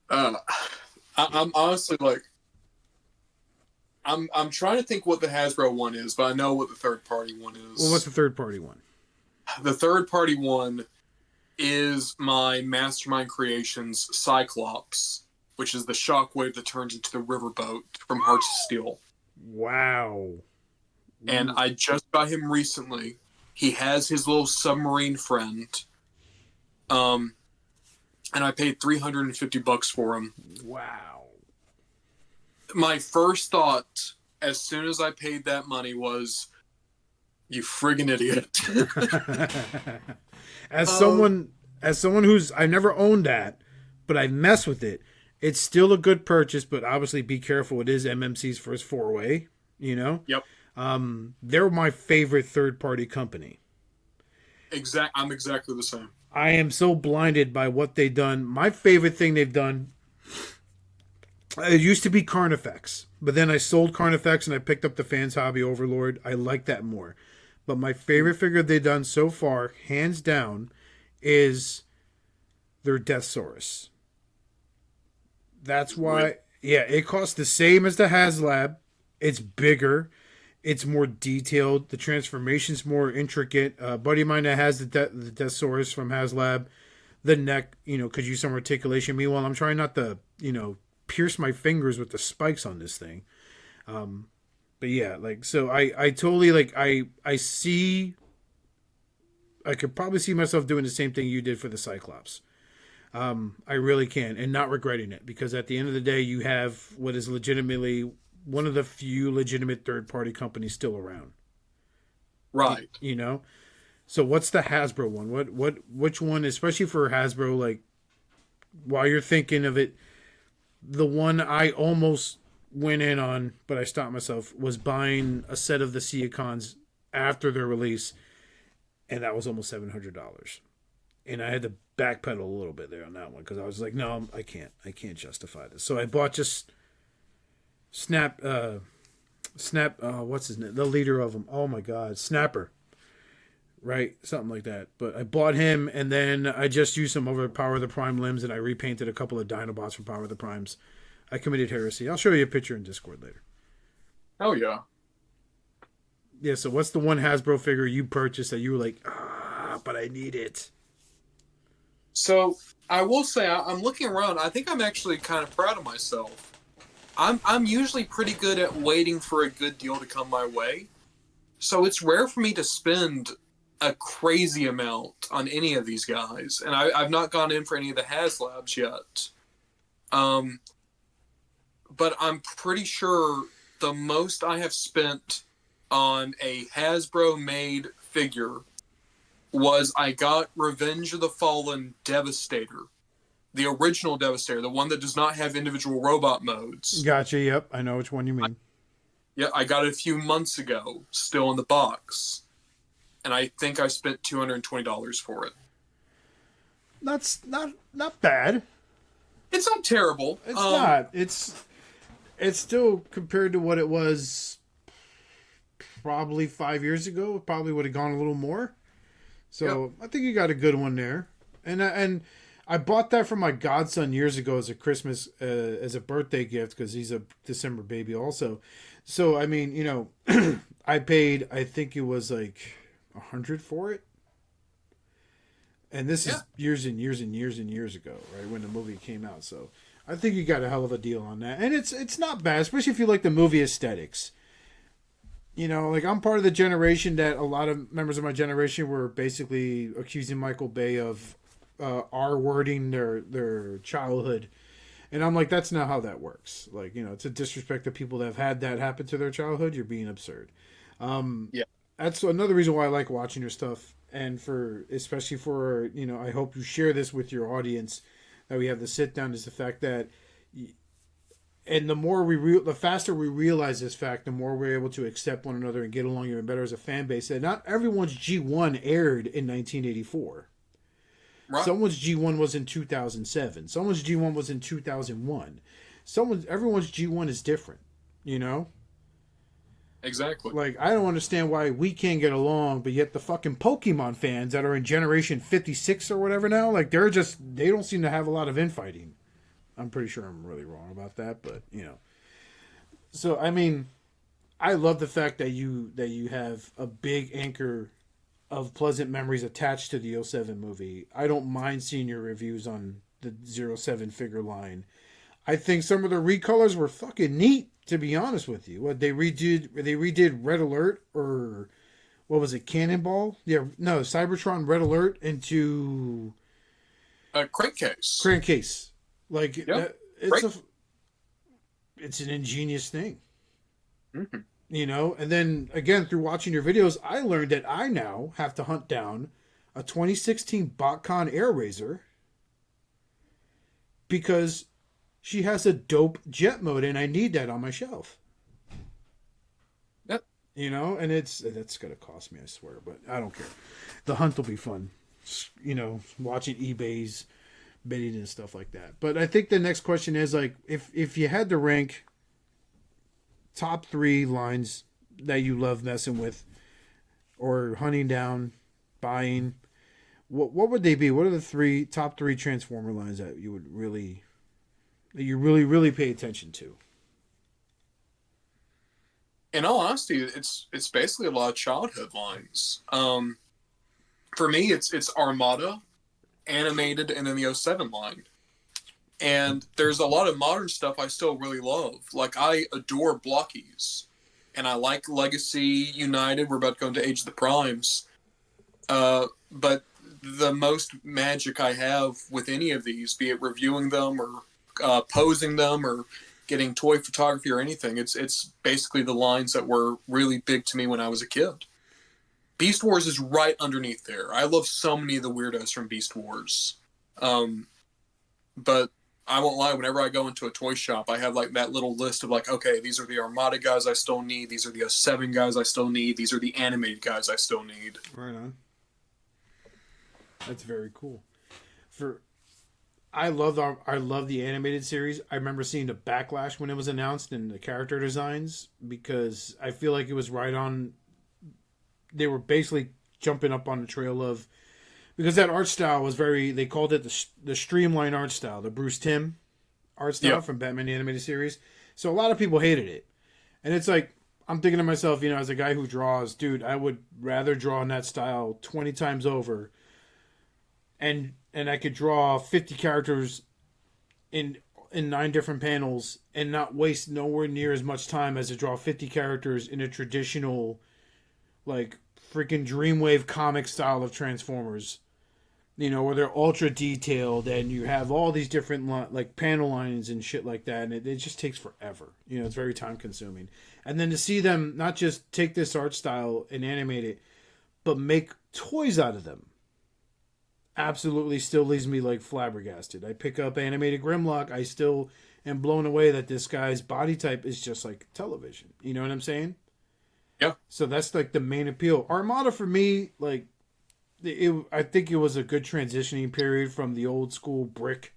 I'm honestly like, I'm trying to think what the Hasbro one is, but I know what the third party one is. Well, what's the third party one? The third party one is my Mastermind Creations Cyclops, which is the Shockwave that turns into the riverboat from Hearts of Steel. Wow. And I just got him recently. He has his little submarine friend. And I paid $350 for him. Wow. My first thought, as soon as I paid that money, was, you friggin' idiot. As someone who's, I never owned that, but I mess with it. It's still a good purchase, but obviously be careful. It is MMC's first 4-way, Yep. They're my favorite third-party company. I'm exactly the same. I am so blinded by what they've done. My favorite thing they've done, it used to be Carnifex, but then I sold Carnifex and I picked up the Fans Hobby Overlord. I like that more. But my favorite figure they've done so far, hands down, is their Deathsaurus. That's why, it costs the same as the HasLab. It's bigger. It's more detailed. The transformation's more intricate. A buddy of mine that has the Deathsaurus from HasLab, the neck, could use some articulation. Meanwhile, I'm trying not to, pierce my fingers with the spikes on this thing. But yeah, like, so I totally, like, I see I could probably see myself doing the same thing you did for the Cyclops. I really can, and not regretting it, because at the end of the day, you have what is legitimately one of the few legitimate third-party companies still around. Right. You know? So what's the Hasbro one? Which one, especially for Hasbro, like, while you're thinking of it, the one I almost went in on, but I stopped myself, was buying a set of the Seacons after their release, and that was almost $700. And I had to backpedal a little bit there on that one, because I was like, no, I can't justify this. So I bought just Snap, what's his name? The leader of them. Oh my God, Snapper. Right, something like that. But I bought him, and then I just used some over Power of the Prime limbs, and I repainted a couple of Dinobots from Power of the Primes. I committed heresy. I'll show you a picture in Discord later. Oh, yeah. Yeah, so what's the one Hasbro figure you purchased that you were like, but I need it? So, I will say, I'm looking around. I think I'm actually kind of proud of myself. I'm usually pretty good at waiting for a good deal to come my way. So it's rare for me to spend a crazy amount on any of these guys. And I've not gone in for any of the HasLabs yet. But I'm pretty sure the most I have spent on a Hasbro-made figure was I got Revenge of the Fallen Devastator. The original Devastator, the one that does not have individual robot modes. Gotcha, yep. I know which one you mean. I got it a few months ago, still in the box. And I think I spent $220 for it. That's not bad. It's not terrible. It's not. It's still, compared to what it was probably 5 years ago, probably would have gone a little more. So yep. I think you got a good one there. And I bought that for my godson years ago as a Christmas, as a birthday gift, because he's a December baby also. So, I mean, you know, I paid, I think it was like $100 for it. And this is years and years and years and years ago, right, when the movie came out. So I think you got a hell of a deal on that. And it's not bad, especially if you like the movie aesthetics. You know, like, I'm part of the generation that a lot of members of my generation were basically accusing Michael Bay of R-wording their childhood. And I'm like, that's not how that works. Like, you know, it's a disrespect to people that have had that happen to their childhood. You're being absurd. That's another reason why I like watching your stuff. And especially for, you know, I hope you share this with your audience, that we have the sit down, is the fact that, and the faster we realize this fact, the more we're able to accept one another and get along even better as a fan base. That not everyone's G1 aired in 1984. Right. Someone's G1 was in 2007. Someone's G1 was in 2001. Everyone's G1 is different, you know? Exactly. Like, I don't understand why we can't get along, but yet the fucking Pokemon fans that are in Generation 56 or whatever now, like, they don't seem to have a lot of infighting. I'm pretty sure I'm really wrong about that, but, you know. So, I mean, I love the fact that you have a big anchor of pleasant memories attached to the 07 movie. I don't mind seeing your reviews on the 07 figure line. I think some of the recolors were fucking neat, to be honest with you. What they redid Red Alert, or what was it, Cannonball? Yeah, no, Cybertron Red Alert into Crankcase. Like, yep. It's an ingenious thing. Mm-hmm. You know, and then again, through watching your videos, I learned that I now have to hunt down a 2016 BotCon Air Razor because she has a dope jet mode, and I need that on my shelf. Yep. You know, and that's gonna cost me, I swear, but I don't care. The hunt will be fun. You know, watching eBay's bidding and stuff like that. But I think the next question is, like, if you had to rank top 3 lines that you love messing with or hunting down, buying, what would they be? What are the top three Transformer lines that you really pay attention to? In all honesty, it's basically a lot of childhood lines. For me, it's Armada, animated, and then the 07 line. And there's a lot of modern stuff I still really love. Like, I adore Blockies. And I like Legacy, United. We're about to go into Age of the Primes. But the most magic I have with any of these, be it reviewing them or posing them or getting toy photography or anything, it's basically the lines that were really big to me when I was a kid. Beast Wars is right underneath there. I love so many of the weirdos from Beast Wars. But I won't lie, whenever I go into a toy shop, I have like that little list of like, okay, these are the Armada guys I still need. These are the 07 guys I still need. These are the animated guys I still need. Right on. That's very cool. I love the animated series. I remember seeing the backlash when it was announced and the character designs because I feel like it was right on. They were basically jumping up on the trail of because that art style was very. They called it the streamline art style, the Bruce Timm art style from Batman the Animated Series. So a lot of people hated it, and it's like I'm thinking to myself, as a guy who draws, dude, I would rather draw in that style 20 times over. And I could draw 50 characters in 9 different panels and not waste nowhere near as much time as to draw 50 characters in a traditional, like, freaking Dreamwave comic style of Transformers. Where they're ultra detailed and you have all these different, like, panel lines and shit like that. And it just takes forever. It's very time consuming. And then to see them not just take this art style and animate it, but make toys out of them. Absolutely still leaves me like flabbergasted. I pick up animated Grimlock. I still am blown away that this guy's body type is just like television. You know what I'm saying? Yeah. So that's like the main appeal. Armada for me, like, I think it was a good transitioning period from the old school brick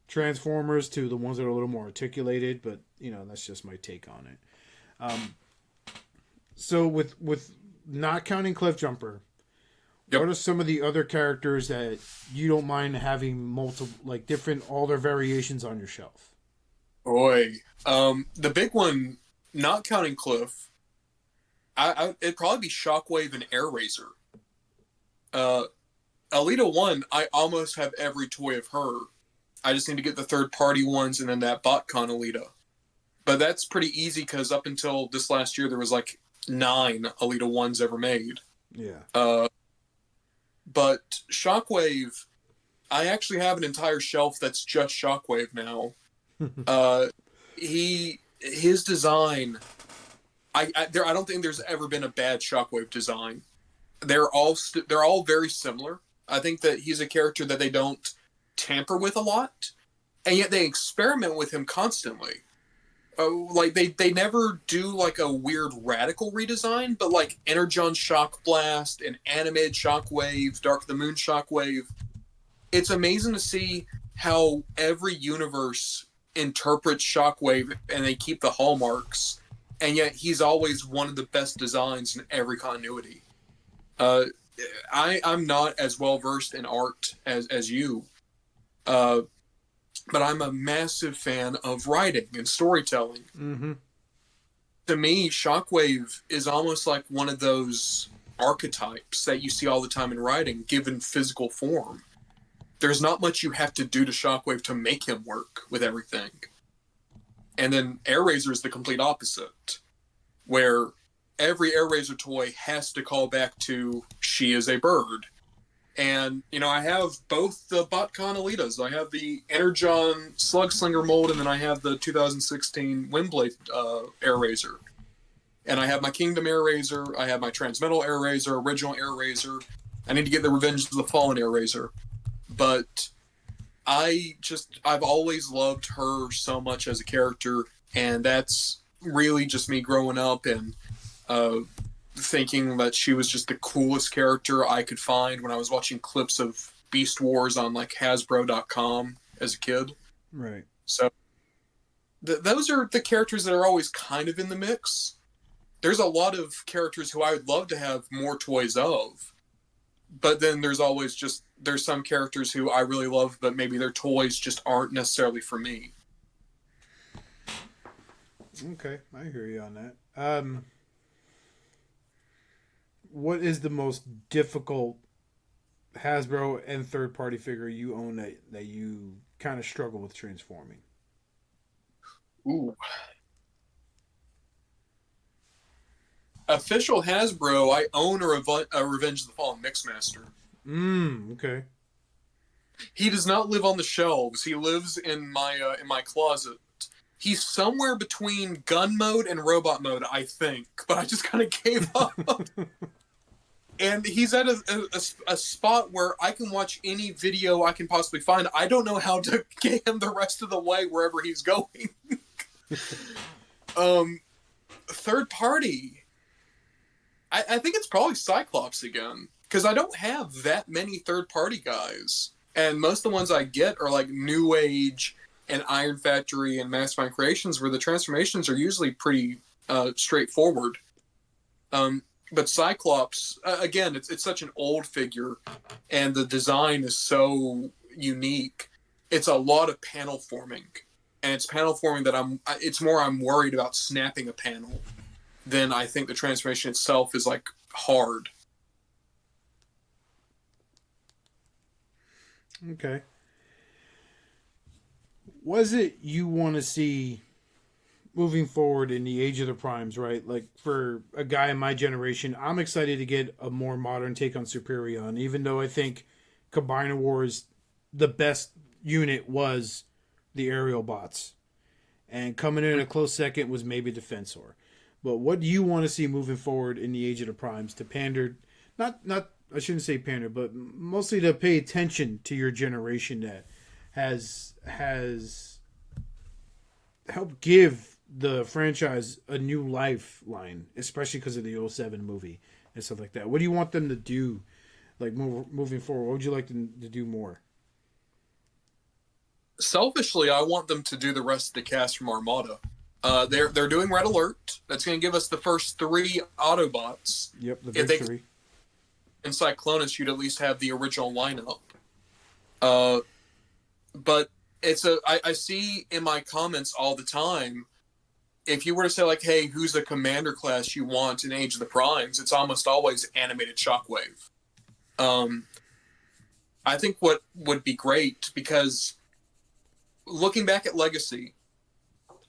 Transformers to the ones that are a little more articulated. But that's just my take on it. So with not counting Cliffjumper. Yep. What are some of the other characters that you don't mind having multiple, like different, all their variations on your shelf? Boy, the big one, not counting Cliff, it'd probably be Shockwave and Airraiser. Alita 1, I almost have every toy of her. I just need to get the third-party ones and then that BotCon Alita. But that's pretty easy because up until this last year, there was like 9 Alita 1s ever made. Yeah. But Shockwave, I actually have an entire shelf that's just Shockwave now. His design, I don't think there's ever been a bad Shockwave design. They're all very similar. I think that he's a character that they don't tamper with a lot, and yet they experiment with him constantly. Like they never do like a weird radical redesign, but like Energon Shock Blast and animated Shockwave, Dark of the Moon Shockwave. It's amazing to see how every universe interprets Shockwave and they keep the hallmarks, and yet he's always one of the best designs in every continuity. I'm not as well versed in art as you. But I'm a massive fan of writing and storytelling. Mm-hmm. To me, Shockwave is almost like one of those archetypes that you see all the time in writing, given physical form. There's not much you have to do to Shockwave to make him work with everything. And then Airraiser is the complete opposite, where every Airraiser toy has to call back to she is a bird. And, I have both the BotCon Elitas. I have the Energon Slugslinger mold, and then I have the 2016 Windblade Airraiser. And I have my Kingdom Airraiser. I have my Transmetal Airraiser, original Airraiser. I need to get the Revenge of the Fallen Airraiser. But I've always loved her so much as a character, and that's really just me growing up and thinking that she was just the coolest character I could find when I was watching clips of Beast Wars on like Hasbro.com as a kid. Right. So those are the characters that are always kind of in the mix. There's a lot of characters who I would love to have more toys of, but then there's some characters who I really love, but maybe their toys just aren't necessarily for me. Okay, I hear you on that. What is the most difficult Hasbro and third-party figure you own that you kind of struggle with transforming? Ooh. Official Hasbro, I own a Revenge of the Fallen Mixmaster. Okay. He does not live on the shelves. He lives in my closet. He's somewhere between gun mode and robot mode, I think. But I just kind of gave up. And he's at a spot where I can watch any video I can possibly find. I don't know how to get him the rest of the way wherever he's going. Third party. I think it's probably Cyclops again. Because I don't have that many third party guys. And most of the ones I get are like New Age and Iron Factory and Mastermind Creations, where the transformations are usually pretty straightforward. But Cyclops, again, it's such an old figure, and the design is so unique. It's a lot of panel forming, and it's panel forming that I'm worried about snapping a panel than I think the transformation itself is like hard. Okay. Was it you want to see moving forward in the Age of the Primes, right? Like, for a guy in my generation, I'm excited to get a more modern take on Superion, even though I think Combiner Wars, the best unit was the aerial bots. And coming in a close second was maybe Defensor. But what do you want to see moving forward in the Age of the Primes to pander, not I shouldn't say pander, but mostly to pay attention to your generation that has helped give the franchise a new lifeline, especially because of the '07 movie and stuff like that. What do you want them to do, like, moving forward? What would you like them to do more? Selfishly, I want them to do the rest of the cast from Armada. They're doing Red Alert. That's going to give us the first 3 Autobots. Yep, the big 3. In Cyclonus, you'd at least have the original lineup. But I see in my comments all the time, if you were to say, like, hey, who's the commander class you want in Age of the Primes, it's almost always animated Shockwave. I think what would be great, because looking back at Legacy,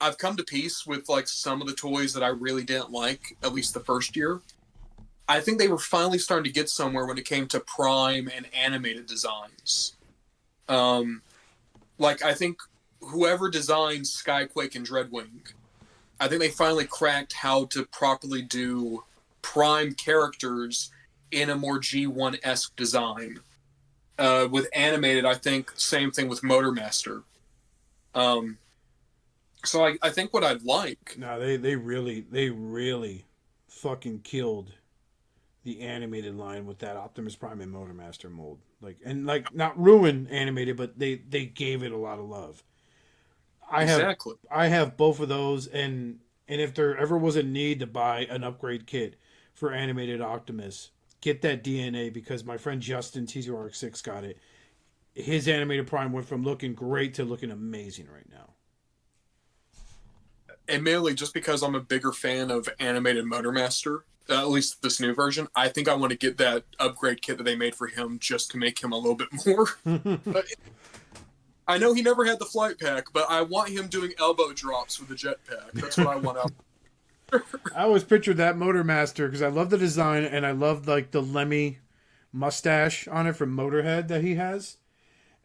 I've come to peace with, like, some of the toys that I really didn't like, at least the first year. I think they were finally starting to get somewhere when it came to Prime and animated designs. Like, I think whoever designed Skyquake and Dreadwing, I think they finally cracked how to properly do Prime characters in a more G1-esque design. With animated, I think same thing with Motormaster. So I think what I'd like... No, they really fucking killed the animated line with that Optimus Prime and Motormaster mold. Not ruin animated, but they gave it a lot of love. I have both of those, and if there ever was a need to buy an upgrade kit for animated Optimus, get that DNA, because my friend Justin TZRX6 got it. His animated Prime went from looking great to looking amazing right now. Admittedly, just because I'm a bigger fan of animated Motormaster, at least this new version, I think I want to get that upgrade kit that they made for him just to make him a little bit more. I know he never had the flight pack, but I want him doing elbow drops with the jetpack. That's what I want out. I always pictured that Motormaster because I love the design, and I love, like, the Lemmy mustache on it from Motorhead that he has.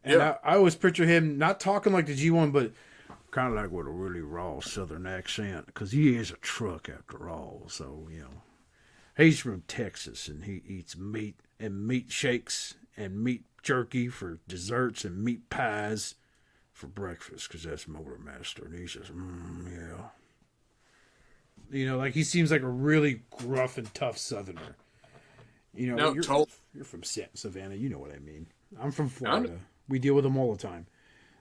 And yeah. I always picture him not talking like the G1, but kind of like with a really raw Southern accent, because he is a truck after all. So, you know, he's from Texas, and he eats meat and meat shakes and meat jerky for desserts and meat pies for breakfast, because that's Motormaster. And he says, yeah. You know, like, he seems like a really gruff and tough Southerner. You know, you're from Savannah. You know what I mean. I'm from Florida. We deal with them all the time.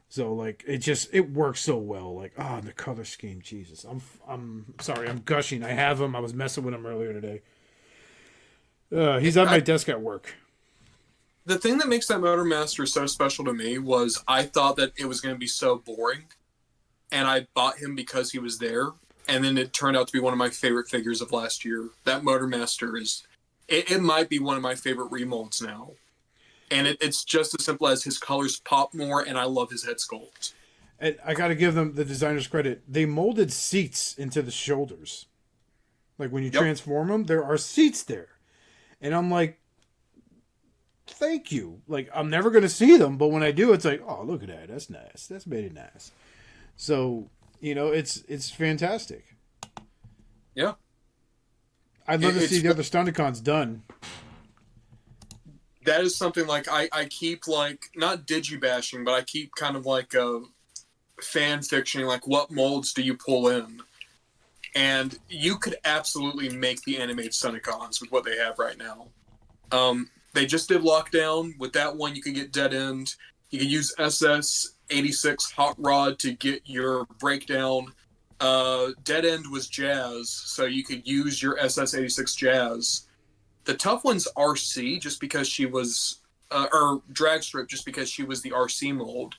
So, like, it works so well. Like, the color scheme, Jesus. I'm sorry, I'm gushing. I have him. I was messing with him earlier today. He's at my desk at work. The thing that makes that Motormaster so special to me was I thought that it was going to be so boring, and I bought him because he was there, and then it turned out to be one of my favorite figures of last year. That Motormaster it might be one of my favorite remolds now. And it's just as simple as his colors pop more, and I love his head sculpt. And I got to give them the designers credit. They molded seats into the shoulders. Like when you Yep. transform them, there are seats there. And I'm like, thank you. Like I'm never gonna see them, but when I do, it's like, oh, look at that. That's nice. That's very nice. So it's fantastic. Yeah. I'd love to It's see the other Stunticons done. that is something like I keep like not digibashing, but I keep kind of like fan fiction, like what molds do you pull in? And you could absolutely make the animated Stunticons with what they have right now. They just did Lockdown. With that one, you could get Dead End. You could use SS-86 Hot Rod to get your breakdown. Dead End was Jazz, so you could use your SS-86 Jazz. The tough one's RC, just because she was, or Dragstrip, just because she was the RC mold.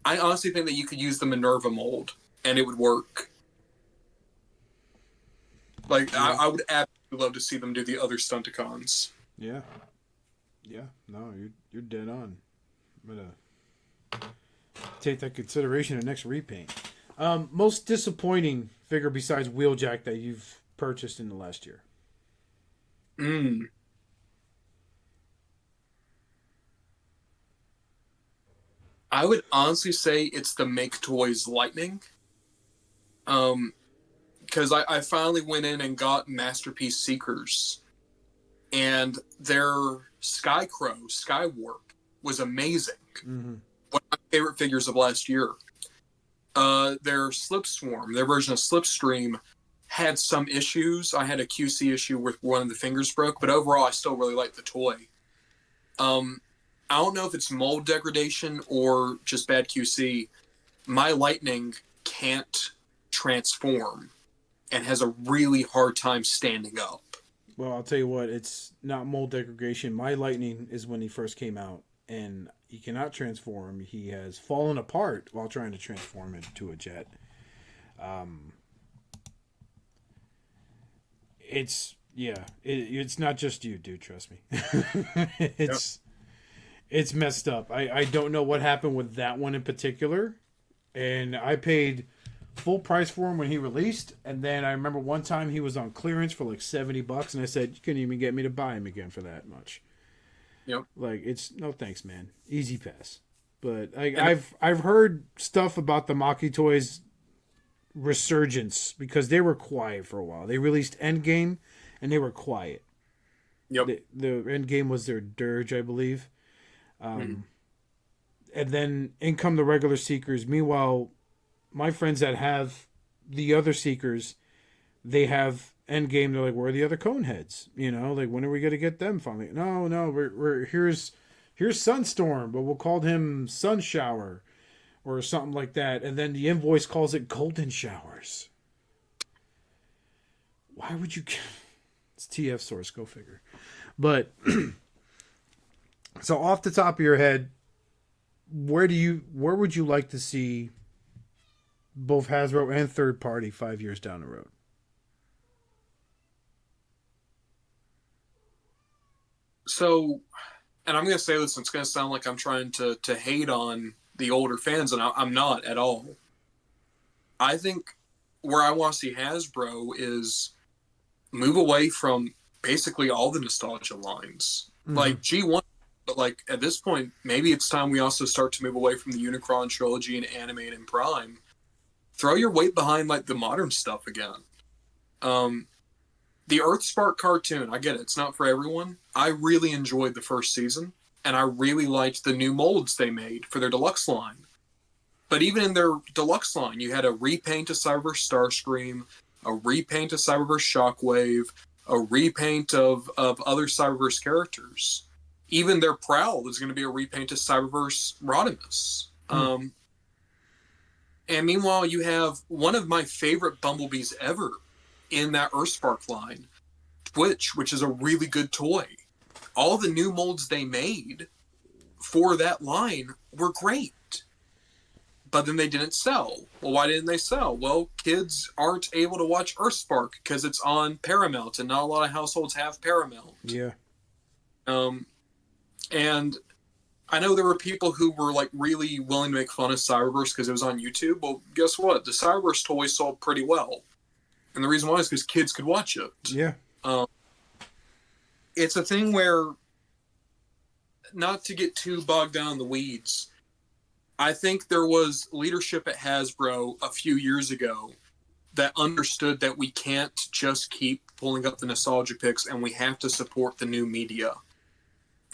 I honestly think that you could use the Minerva mold, and it would work. Like, Yeah. I would absolutely love to see them do the other Stunticons. Yeah. Yeah. No, you're dead on. I'm gonna take that consideration in next repaint. Most disappointing figure besides Wheeljack that you've purchased in the last year. I would honestly say it's the Make Toys Lightning. Because I finally went in and got Masterpiece Seekers, and their Skycrow, Skywarp, was amazing. Mm-hmm. One of my favorite figures of last year. Their Slipswarm, their version of Slipstream, had some issues. I had a QC issue where one of the fingers broke, but overall I still really like the toy. I don't know if it's mold degradation or just bad QC. My Lightning can't transform and has a really hard time standing up. Well, I'll tell you what, it's not mold degradation. My Lightning is when he first came out, and he cannot transform. He has fallen apart while trying to transform into a jet. It's not just you, dude. Trust me. It's messed up. I don't know what happened with that one in particular, and I paid full price for him when he released, and then I remember one time he was on clearance for like $70, and I said, you couldn't even get me to buy him again for that much. Yep. Like, it's no thanks, man. Easy pass. But I've heard stuff about the Maki Toys resurgence because they were quiet for a while. They released Endgame and they were quiet. Yep. The Endgame was their dirge, I believe. And then in come the regular Seekers. Meanwhile, my friends that have the other Seekers, they have Endgame. They're like, where are the other Coneheads? You know, like, when are we going to get them finally? No, we're here's Sunstorm, but we'll call him Sun Shower or something like that. And then the invoice calls it Golden Showers. Why would you? It's TF Source, go figure. But so off the top of your head, where would you like to see both Hasbro and third party 5 years down the road? So, and I'm going to say this, it's going to sound like I'm trying to hate on the older fans, and I'm not at all. I think where I want to see Hasbro is move away from basically all the nostalgia lines. Mm-hmm. Like G1, but like at this point, maybe it's time we also start to move away from the Unicron trilogy and Animate and Prime. Throw your weight behind like the modern stuff again. The Earthspark cartoon, I get it, it's not for everyone. I really enjoyed the first season, and I really liked the new molds they made for their deluxe line. But even in their deluxe line, you had a repaint of Cyberverse Starscream, a repaint of Cyberverse Shockwave, a repaint of other Cyberverse characters. Even their Prowl is going to be a repaint of Cyberverse Rodimus. And meanwhile, you have one of my favorite Bumblebees ever in that Earthspark line, Twitch, which is a really good toy. All the new molds they made for that line were great. But then they didn't sell. Well, why didn't they sell? Well, kids aren't able to watch Earthspark because it's on Paramount, and not a lot of households have Paramount. Yeah. And I know there were people who were like really willing to make fun of Cyberverse because it was on YouTube. Well, guess what? The Cyberverse toy sold pretty well. And the reason why is because kids could watch it. Yeah. It's a thing where, not to get too bogged down in the weeds, I think there was leadership at Hasbro a few years ago that understood that we can't just keep pulling up the nostalgia picks and we have to support the new media.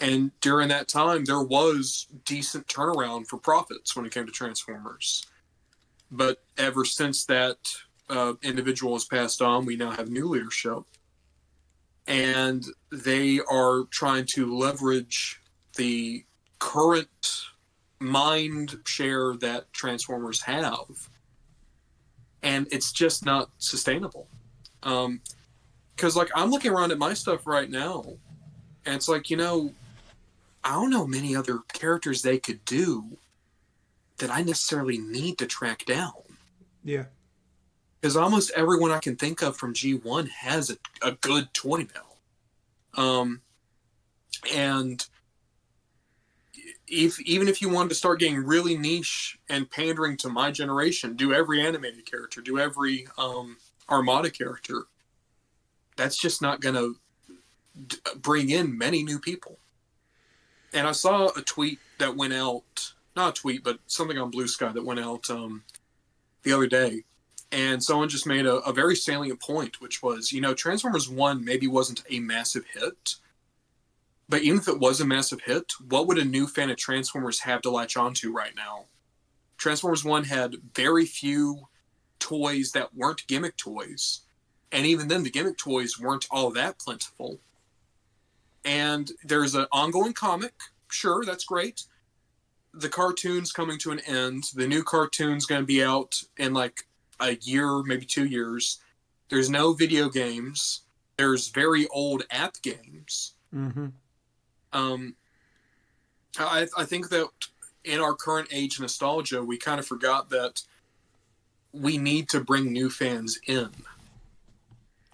And during that time, there was decent turnaround for profits when it came to Transformers. But ever since that individual has passed on, we now have new leadership. And they are trying to leverage the current mind share that Transformers have. And it's just not sustainable. Because, like, I'm looking around at my stuff right now, and it's like, I don't know many other characters they could do that I necessarily need to track down. Yeah. Because almost everyone I can think of from G1 has a good toy mill. And even if you wanted to start getting really niche and pandering to my generation, do every animated character, do every Armada character, that's just not going to bring in many new people. And I saw a tweet that went out, not a tweet, but something on Blue Sky that went out the other day. And someone just made a very salient point, which was, Transformers 1 maybe wasn't a massive hit. But even if it was a massive hit, what would a new fan of Transformers have to latch onto right now? Transformers 1 had very few toys that weren't gimmick toys. And even then, the gimmick toys weren't all that plentiful. And there's an ongoing comic. Sure, that's great. The cartoon's coming to an end. The new cartoon's going to be out in like a year, maybe 2 years. There's no video games. There's very old app games. Mm-hmm. I think that in our current age nostalgia, we kind of forgot that we need to bring new fans in.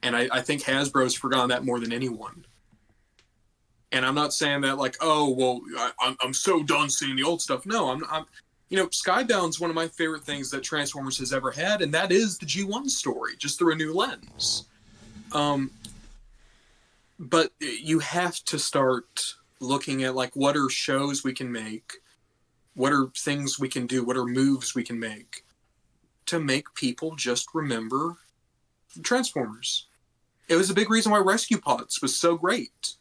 And I think Hasbro's forgotten that more than anyone. And I'm not saying that like, oh, well, I'm so done seeing the old stuff. No, I'm Skybound's one of my favorite things that Transformers has ever had, and that is the G1 story, just through a new lens. But you have to start looking at like what are shows we can make, what are things we can do, what are moves we can make to make people just remember Transformers. It was a big reason why Rescue Pods was so great.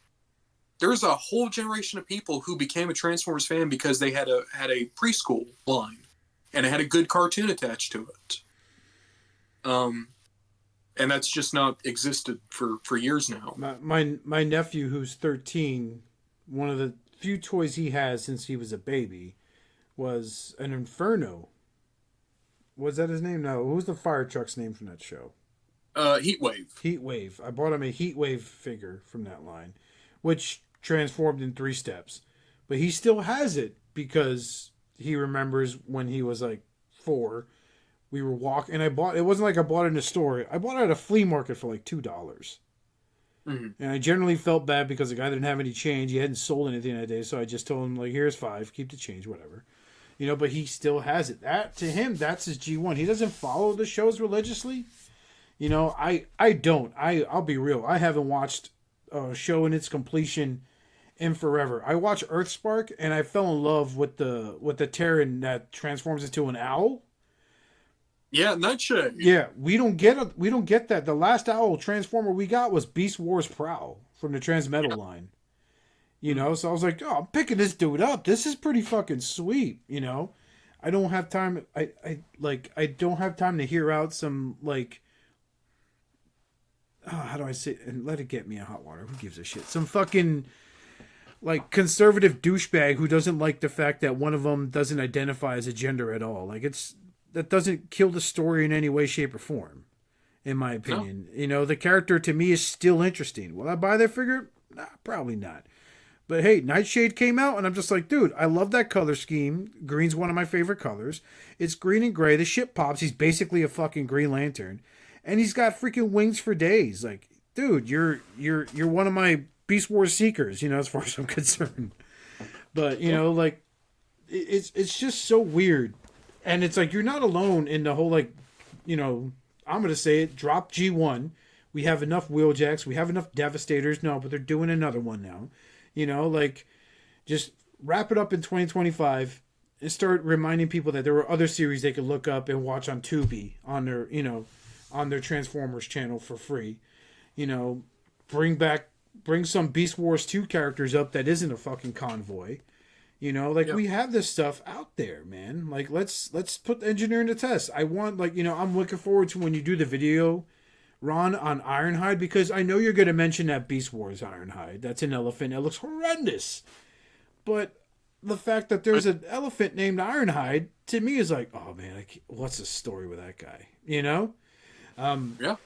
There's a whole generation of people who became a Transformers fan because they had a preschool line and it had a good cartoon attached to it. And that's just not existed for years now. My nephew, who's 13, one of the few toys he has since he was a baby was an Inferno. Was that his name? No. Who was the fire truck's name from that show? Heatwave. Heatwave. I bought him a Heatwave figure from that line, which transformed in 3 steps. But he still has it because he remembers when he was like 4. We were walking, and it wasn't like I bought it in a store. I bought it at a flea market for like $2. Mm-hmm. And I generally felt bad because the guy didn't have any change. He hadn't sold anything that day, so I just told him, like, here's $5, keep the change, whatever. But he still has it. That, to him, that's his G1. He doesn't follow the shows religiously. I don't. I'll be real. I haven't watched a show in its completion in forever. I watched Earthspark, and I fell in love with the Terran that transforms into an owl. Yeah, Nightshade. Yeah, we don't get that. The last owl transformer we got was Beast Wars Prowl from the Transmetal line. So I was like, oh, I'm picking this dude up. This is pretty fucking sweet. I don't have time. I don't have time to hear out some like. Oh, how do I say? And let it get me a hot water. Who gives a shit? Some fucking like conservative douchebag who doesn't like the fact that one of them doesn't identify as a gender at all. Like that doesn't kill the story in any way, shape, or form, in my opinion. No. The character to me is still interesting. Will I buy that figure? Nah, probably not. But hey, Nightshade came out, and I'm just like, dude, I love that color scheme. Green's one of my favorite colors. It's green and gray. The shit pops. He's basically a fucking Green Lantern, and he's got freaking wings for days. Like, dude, you're one of my Beast Wars seekers, as far as I'm concerned. But like, it's just so weird. And it's like, you're not alone in the whole, like, I'm gonna say it. Drop G1. We have enough Wheeljacks. We have enough Devastators. No, but they're doing another one now. You know, like just wrap it up in 2025 and start reminding people that there were other series they could look up and watch on Tubi on their, you know, on their Transformers channel for free. You know, bring some Beast Wars 2 characters up that isn't a fucking convoy. You know, like we have this stuff out there, man. Like let's put the engineering to test. I want, like, you know, I'm looking forward to when you do the video, Ron, on Ironhide, because I know you're going to mention that Beast Wars Ironhide. That's an elephant. It looks horrendous. But the fact that there's an elephant named Ironhide, to me, is like, oh man, what's the story with that guy? You know? Yeah.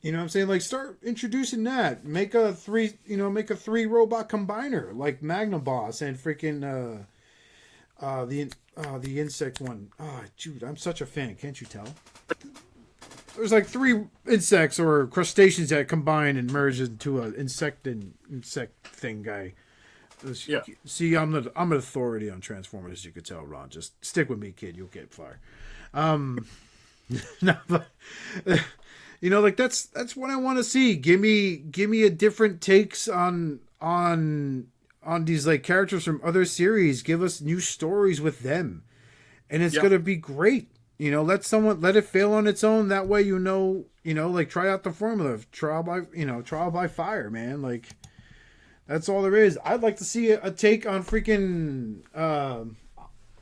You know what I'm saying? Like, start introducing that. Make a three robot combiner like Magnaboss and freaking the insect one. Oh, dude, I'm such a fan. Can't you tell? There's like 3 insects or crustaceans that combine and merge into an insect thing guy. Yeah. See, I'm an authority on Transformers, as you could tell, Ron. Just stick with me, kid. You'll get far. No, but you know, like that's what I want to see. Give me a different takes on these like characters from other series. Give us new stories with them, and it's gonna be great. You know, let it fail on its own. That way, you know, like try out the formula, trial by fire, man. Like that's all there is. I'd like to see a take on freaking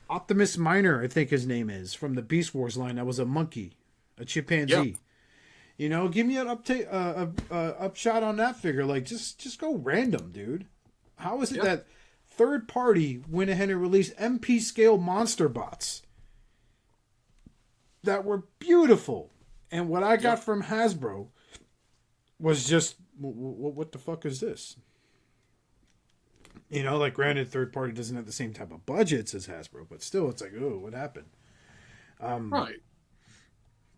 Optimus Minor, I think his name is, from the Beast Wars line. That was a monkey, a chimpanzee. Yep. You know, give me an upshot on that figure. Like, just go random, dude. How is it that third party went ahead and released MP scale monster bots that were beautiful, and what I got from Hasbro was just, what the fuck is this? You know, like, granted, third party doesn't have the same type of budgets as Hasbro, but still, it's like, oh, what happened? Right.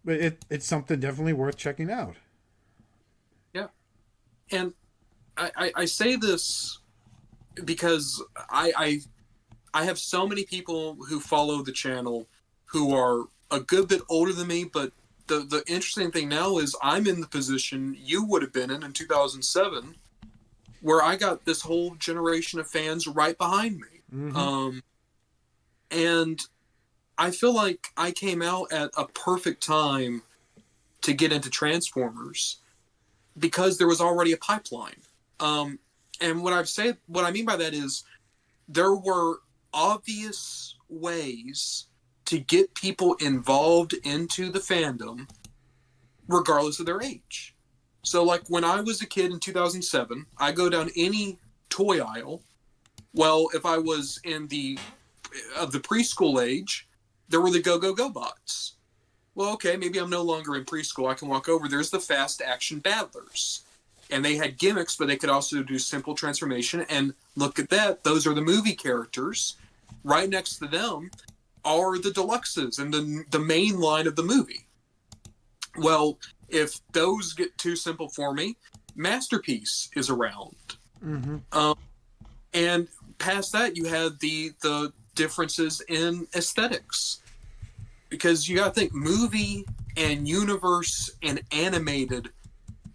But it's something definitely worth checking out. Yeah. And I say this because I have so many people who follow the channel who are a good bit older than me, but the interesting thing now is I'm in the position you would have been in 2007, where I got this whole generation of fans right behind me. Mm-hmm. And I feel like I came out at a perfect time to get into Transformers because there was already a pipeline. And what I mean by that is there were obvious ways to get people involved into the fandom regardless of their age. So like when I was a kid in 2007, I go down any toy aisle. Well, if I was in the preschool age, there were the Go bots. Well, okay, maybe I'm no longer in preschool. I can walk over. There's the fast action battlers. And they had gimmicks, but they could also do simple transformation. And look at that. Those are the movie characters. Right next to them are the deluxes and the main line of the movie. Well, if those get too simple for me, Masterpiece is around. Mm-hmm. And past that, you had the differences in aesthetics. Because you got to think movie and universe and animated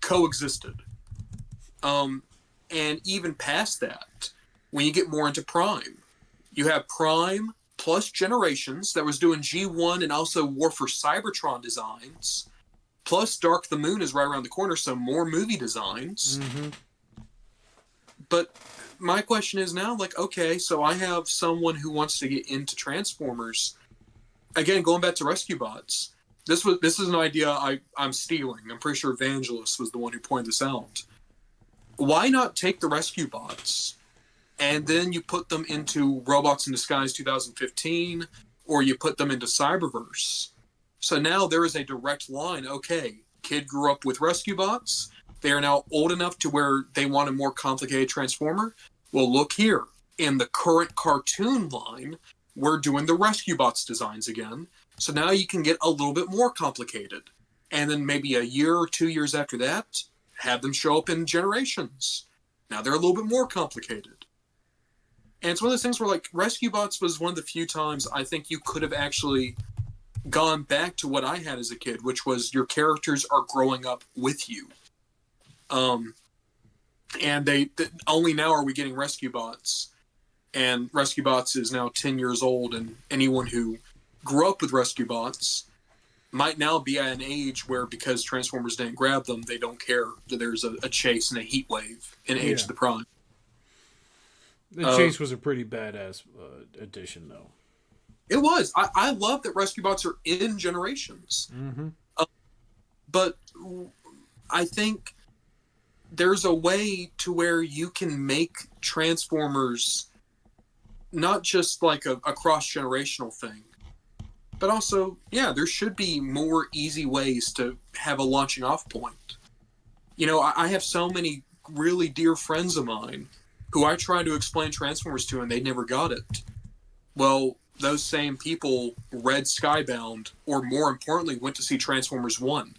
coexisted. And even past that, when you get more into Prime, you have Prime plus Generations that was doing G1 and also War for Cybertron designs. Plus Dark the Moon is right around the corner, so more movie designs. Mm-hmm. But my question is now, like, okay, so I have someone who wants to get into Transformers. Again, going back to Rescue Bots, this is an idea I'm stealing. I'm pretty sure Evangelist was the one who pointed this out. Why not take the Rescue Bots and then you put them into Robots in Disguise 2015, or you put them into Cyberverse? So now there is a direct line. Okay, kid grew up with Rescue Bots. They are now old enough to where they want a more complicated Transformer. Well, look here. In the current cartoon line, we're doing the Rescue Bots designs again. So now you can get a little bit more complicated. And then maybe a year or 2 years after that, have them show up in Generations. Now they're a little bit more complicated. And it's one of those things where, like, Rescue Bots was one of the few times I think you could have actually gone back to what I had as a kid, which was your characters are growing up with you. And only now are we getting Rescue Bots. And Rescue Bots is now 10 years old, and anyone who grew up with Rescue Bots might now be at an age where, because Transformers didn't grab them, they don't care that there's a chase and a heat wave in Age of the Prime. The chase was a pretty badass addition, though. It was. I love that Rescue Bots are in Generations. Mm-hmm. But I think there's a way to where you can make Transformers not just like a cross-generational thing, but also, yeah, there should be more easy ways to have a launching off point. You know, I have so many really dear friends of mine who I try to explain Transformers to, and they never got it. Well, those same people read Skybound, or more importantly, went to see Transformers 1.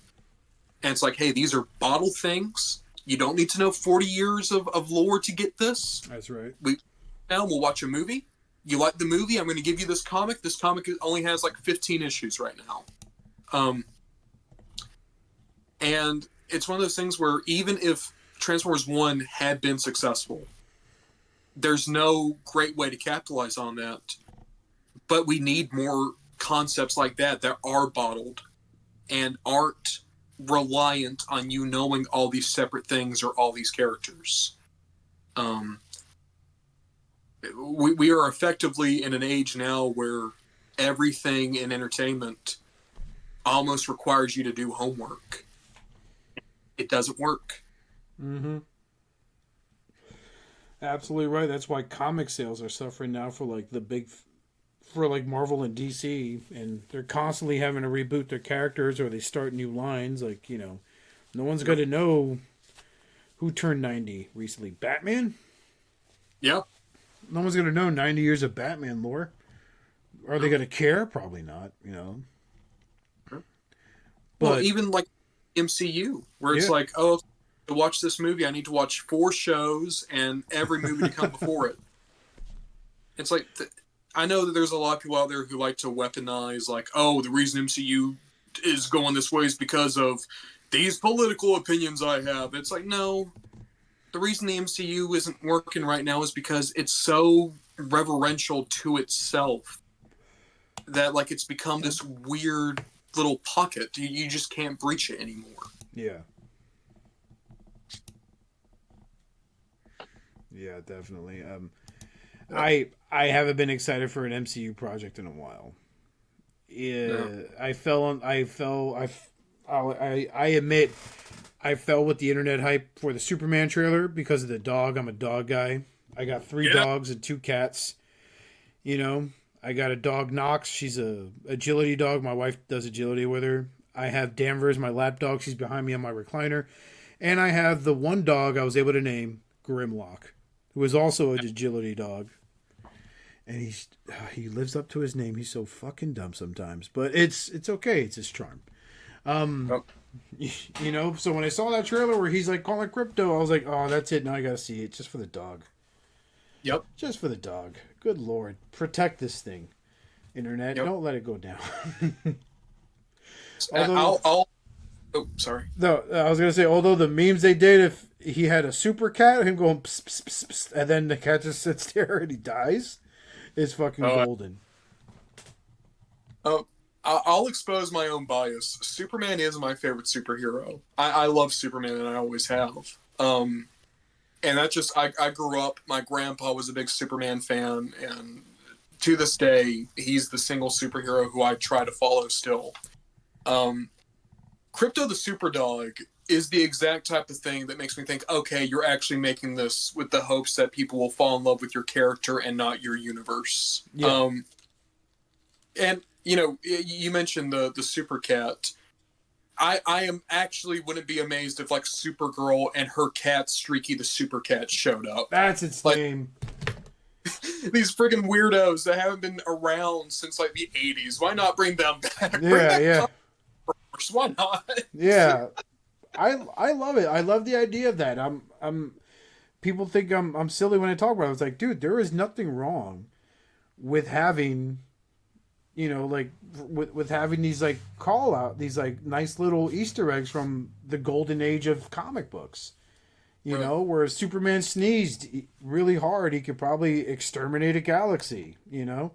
And it's like, hey, these are bottle things. You don't need to know 40 years of lore to get this. That's right. Now we'll watch a movie. You like the movie? I'm going to give you this comic. This comic only has like 15 issues right now. And it's one of those things where even if Transformers 1 had been successful, there's no great way to capitalize on that. But we need more concepts like that are bottled and aren't reliant on you knowing all these separate things or all these characters. We are effectively in an age now where everything in entertainment almost requires you to do homework. It doesn't work. Mm-hmm. Absolutely right. That's why comic sales are suffering now for like Marvel and DC, and they're constantly having to reboot their characters, or they start new lines. Like, you know, no one's going to know who turned 90 recently. Batman? Yeah. No one's going to know 90 years of Batman lore. Are they going to care? Probably not, you know. But, well, even like MCU, where it's like, oh, to watch this movie, I need to watch 4 shows and every movie to come before it. It's like, I know that there's a lot of people out there who like to weaponize, like, oh, the reason MCU is going this way is because of these political opinions I have. It's like, no. The reason the MCU isn't working right now is because it's so reverential to itself that, like, it's become this weird little pocket. You just can't breach it anymore. Yeah. Yeah, definitely. I haven't been excited for an MCU project in a while. I admit I fell with the internet hype for the Superman trailer because of the dog. I'm a dog guy. I got 3 dogs and 2 cats. You know, I got a dog, Knox. She's a agility dog. My wife does agility with her. I have Danvers, my lap dog. She's behind me on my recliner. And I have the one dog I was able to name, Grimlock, who is also an agility dog. And he lives up to his name. He's so fucking dumb sometimes. But it's okay. It's his charm. You know, so when I saw that trailer where he's like calling Crypto, I was like, oh, that's it. Now I gotta see it just for the dog. Yep. Just for the dog. Good Lord. Protect this thing. Internet. Yep. Don't let it go down. Oh, sorry. No, I was gonna say, although the memes they did, if he had a super cat, him going pss, pss, pss, pss, and then the cat just sits there and he dies, is fucking golden. I'll expose my own bias. Superman is my favorite superhero. I love Superman, and I always have. And that just, I grew up, my grandpa was a big Superman fan, and to this day, he's the single superhero who I try to follow still. Crypto the Superdog is the exact type of thing that makes me think, okay, you're actually making this with the hopes that people will fall in love with your character and not your universe. Yeah. And, you know, you mentioned the Super Cat. I am actually wouldn't be amazed if, like, Supergirl and her cat, Streaky the Super Cat, showed up. That's its name. These friggin' weirdos that haven't been around since, like, the 80s. Why not bring them back? Yeah. Why not? Yeah. I love it. I love the idea of that. People think I'm silly when I talk about it. It's like, dude, there is nothing wrong with having you know, like with having these like call out these like nice little Easter eggs from the golden age of comic books. You Right. know, where if Superman sneezed really hard, he could probably exterminate a galaxy. You know,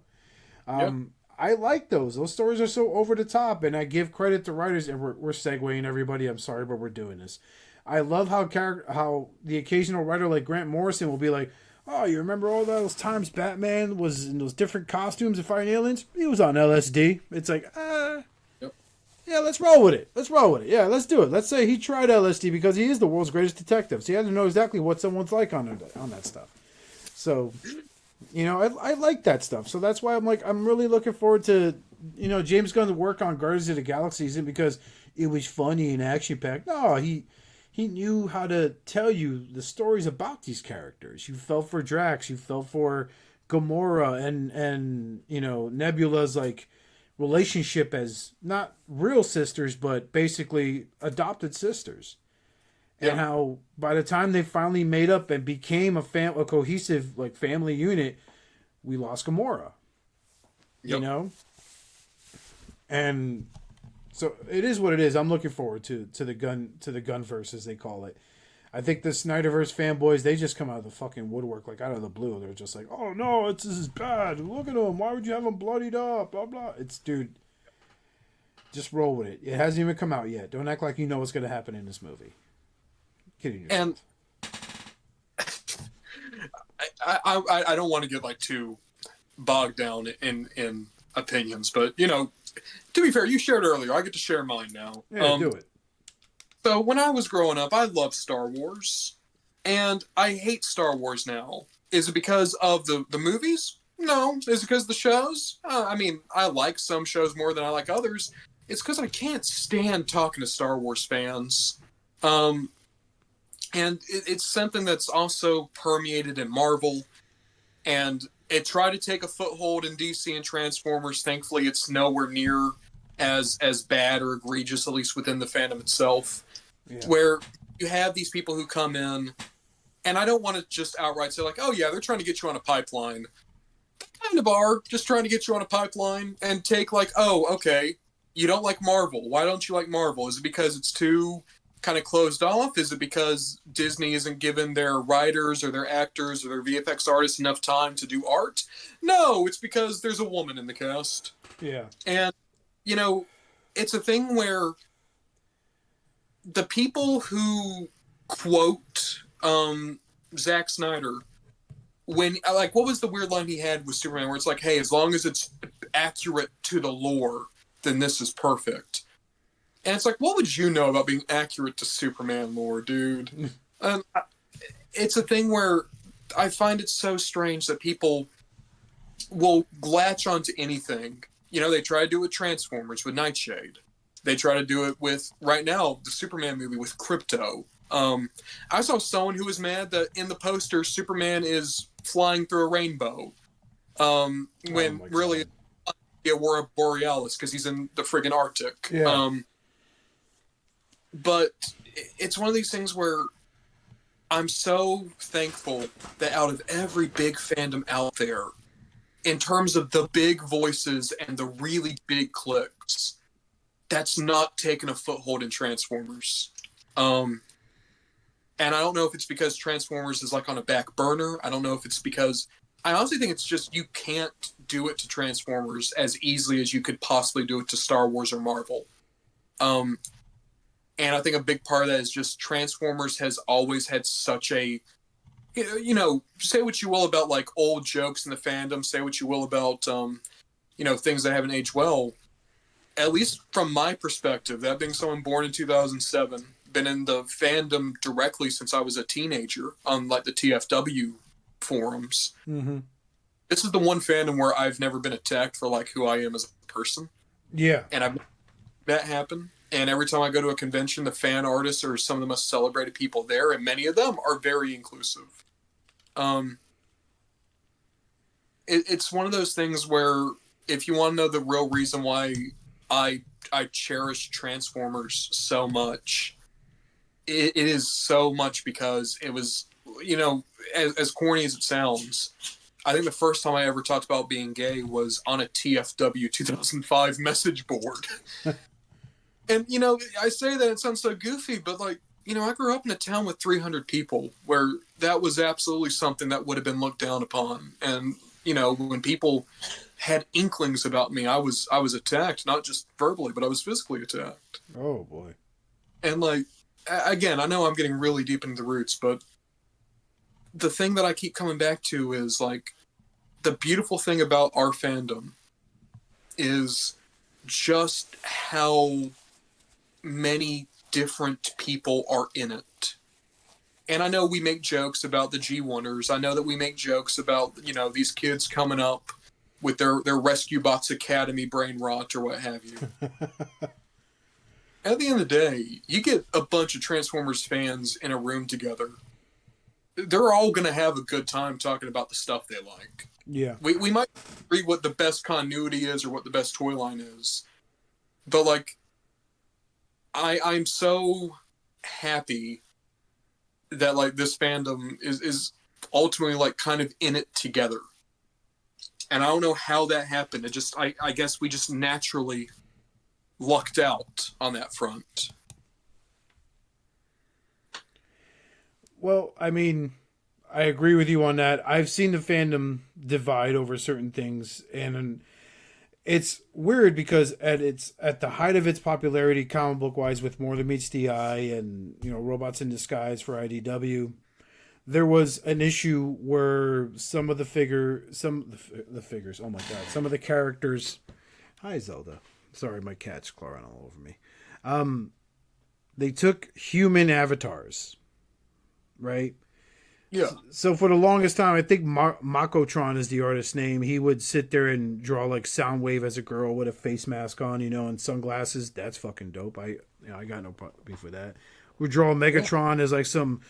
Yep. I like those. Those stories are so over the top, and I give credit to writers. And we're segueing everybody. I'm sorry, but we're doing this. I love how the occasional writer like Grant Morrison will be like, "Oh, you remember all those times Batman was in those different costumes and fighting aliens? He was on LSD." It's like, Yep. yeah, let's roll with it. Let's roll with it. Yeah, let's do it. Let's say he tried LSD because he is the world's greatest detective. So he had to know exactly what someone's like on that stuff. So, you know, I like that stuff. So that's why I'm like, I'm really looking forward to, you know, James Gunn's work on Guardians of the Galaxy isn't because it was funny and action packed. No, he knew how to tell you the stories about these characters. You felt for Drax, you felt for Gamora and you know, Nebula's like relationship as not real sisters but basically adopted sisters. And Yeah. how by the time they finally made up and became a cohesive like family unit, we lost Gamora. You Yep. know? And so it is what it is. I'm looking forward to the gunverse as they call it. I think the Snyderverse fanboys, they just come out of the fucking woodwork, like out of the blue. They're just like, "Oh no, this is bad. Look at him. Why would you have him bloodied up? Blah blah." It's dude, just roll with it. It hasn't even come out yet. Don't act like you know what's gonna happen in this movie. Kidding yourself. And I don't want to get like too bogged down in opinions, but you know, to be fair, you shared earlier. I get to share mine now. Yeah, do it. So when I was growing up, I loved Star Wars, and I hate Star Wars now. Is it because of the movies? No. Is it because of the shows? I mean, I like some shows more than I like others. It's because I can't stand talking to Star Wars fans. Um, and it's something that's also permeated in Marvel, and it tried to take a foothold in DC and Transformers. Thankfully, it's nowhere near as bad or egregious, at least within the fandom itself. Yeah. Where you have these people who come in, and I don't want to just outright say like, "Oh yeah, they're trying to get you on a pipeline." They kind of are just trying to get you on a pipeline and take like, "Oh, okay, you don't like Marvel. Why don't you like Marvel? Is it because it's too kind of closed off? Is it because Disney isn't giving their writers or their actors or their VFX artists enough time to do art?" No, it's because there's a woman in the cast. Yeah. And, you know, it's a thing where the people who quote Zack Snyder when, like, what was the weird line he had with Superman where it's like, hey, as long as it's accurate to the lore, then this is perfect. And it's like, what would you know about being accurate to Superman lore, dude? It's a thing where I find it so strange that people will latch onto anything. You know, they try to do it with Transformers, with Nightshade. They try to do it with, right now, the Superman movie with Krypto. I saw someone who was mad that in the poster, Superman is flying through a rainbow. When really it's the Aurora Borealis, because he's in the friggin' Arctic. Yeah. But it's one of these things where I'm so thankful that out of every big fandom out there, in terms of the big voices and the really big clicks, that's not taken a foothold in Transformers. And I don't know if it's because Transformers is like on a back burner. I don't know if it's because, I honestly think it's just you can't do it to Transformers as easily as you could possibly do it to Star Wars or Marvel. And I think a big part of that is just Transformers has always had such a, you know, say what you will about like old jokes in the fandom, say what you will about, you know, things that haven't aged well. At least from my perspective, that being someone born in 2007, been in the fandom directly since I was a teenager on like the TFW forums. Mm-hmm. This is the one fandom where I've never been attacked for like who I am as a person. Yeah. And I've that happen. And every time I go to a convention, the fan artists are some of the most celebrated people there, and many of them are very inclusive. It's one of those things where if you want to know the real reason why I cherish Transformers so much, it is so much because it was, you know, as corny as it sounds, I think the first time I ever talked about being gay was on a TFW 2005 message board. And, you know, I say that it sounds so goofy, but, like, you know, I grew up in a town with 300 people where that was absolutely something that would have been looked down upon. And, you know, when people had inklings about me, I was attacked, not just verbally, but I was physically attacked. Oh, boy. And, like, again, I know I'm getting really deep into the roots, but the thing that I keep coming back to is, like, the beautiful thing about our fandom is just how many different people are in it. And I know we make jokes about the G1ers. I know that we make jokes about, you know, these kids coming up with their Rescue Bots Academy brain rot or what have you. At the end of the day, you get a bunch of Transformers fans in a room together. They're all going to have a good time talking about the stuff they like. Yeah. We might agree what the best continuity is or what the best toy line is. But, like, I'm so happy that, like, this fandom is ultimately, like, kind of in it together. And I don't know how that happened. It just, I guess we just naturally lucked out on that front. Well, I mean, I agree with you on that. I've seen the fandom divide over certain things, and it's weird because at the height of its popularity, comic book wise, with More Than Meets the Eye and, you know, Robots in Disguise for IDW, there was an issue where some of the figures, oh my god, some of the characters. Hi, Zelda. Sorry, my cat's clawing all over me. They took human avatars, right? Yeah. So for the longest time, I think Makotron is the artist's name. He would sit there and draw like Soundwave as a girl with a face mask on, you know, and sunglasses. That's fucking dope. I got no beef with that. We draw Megatron as like some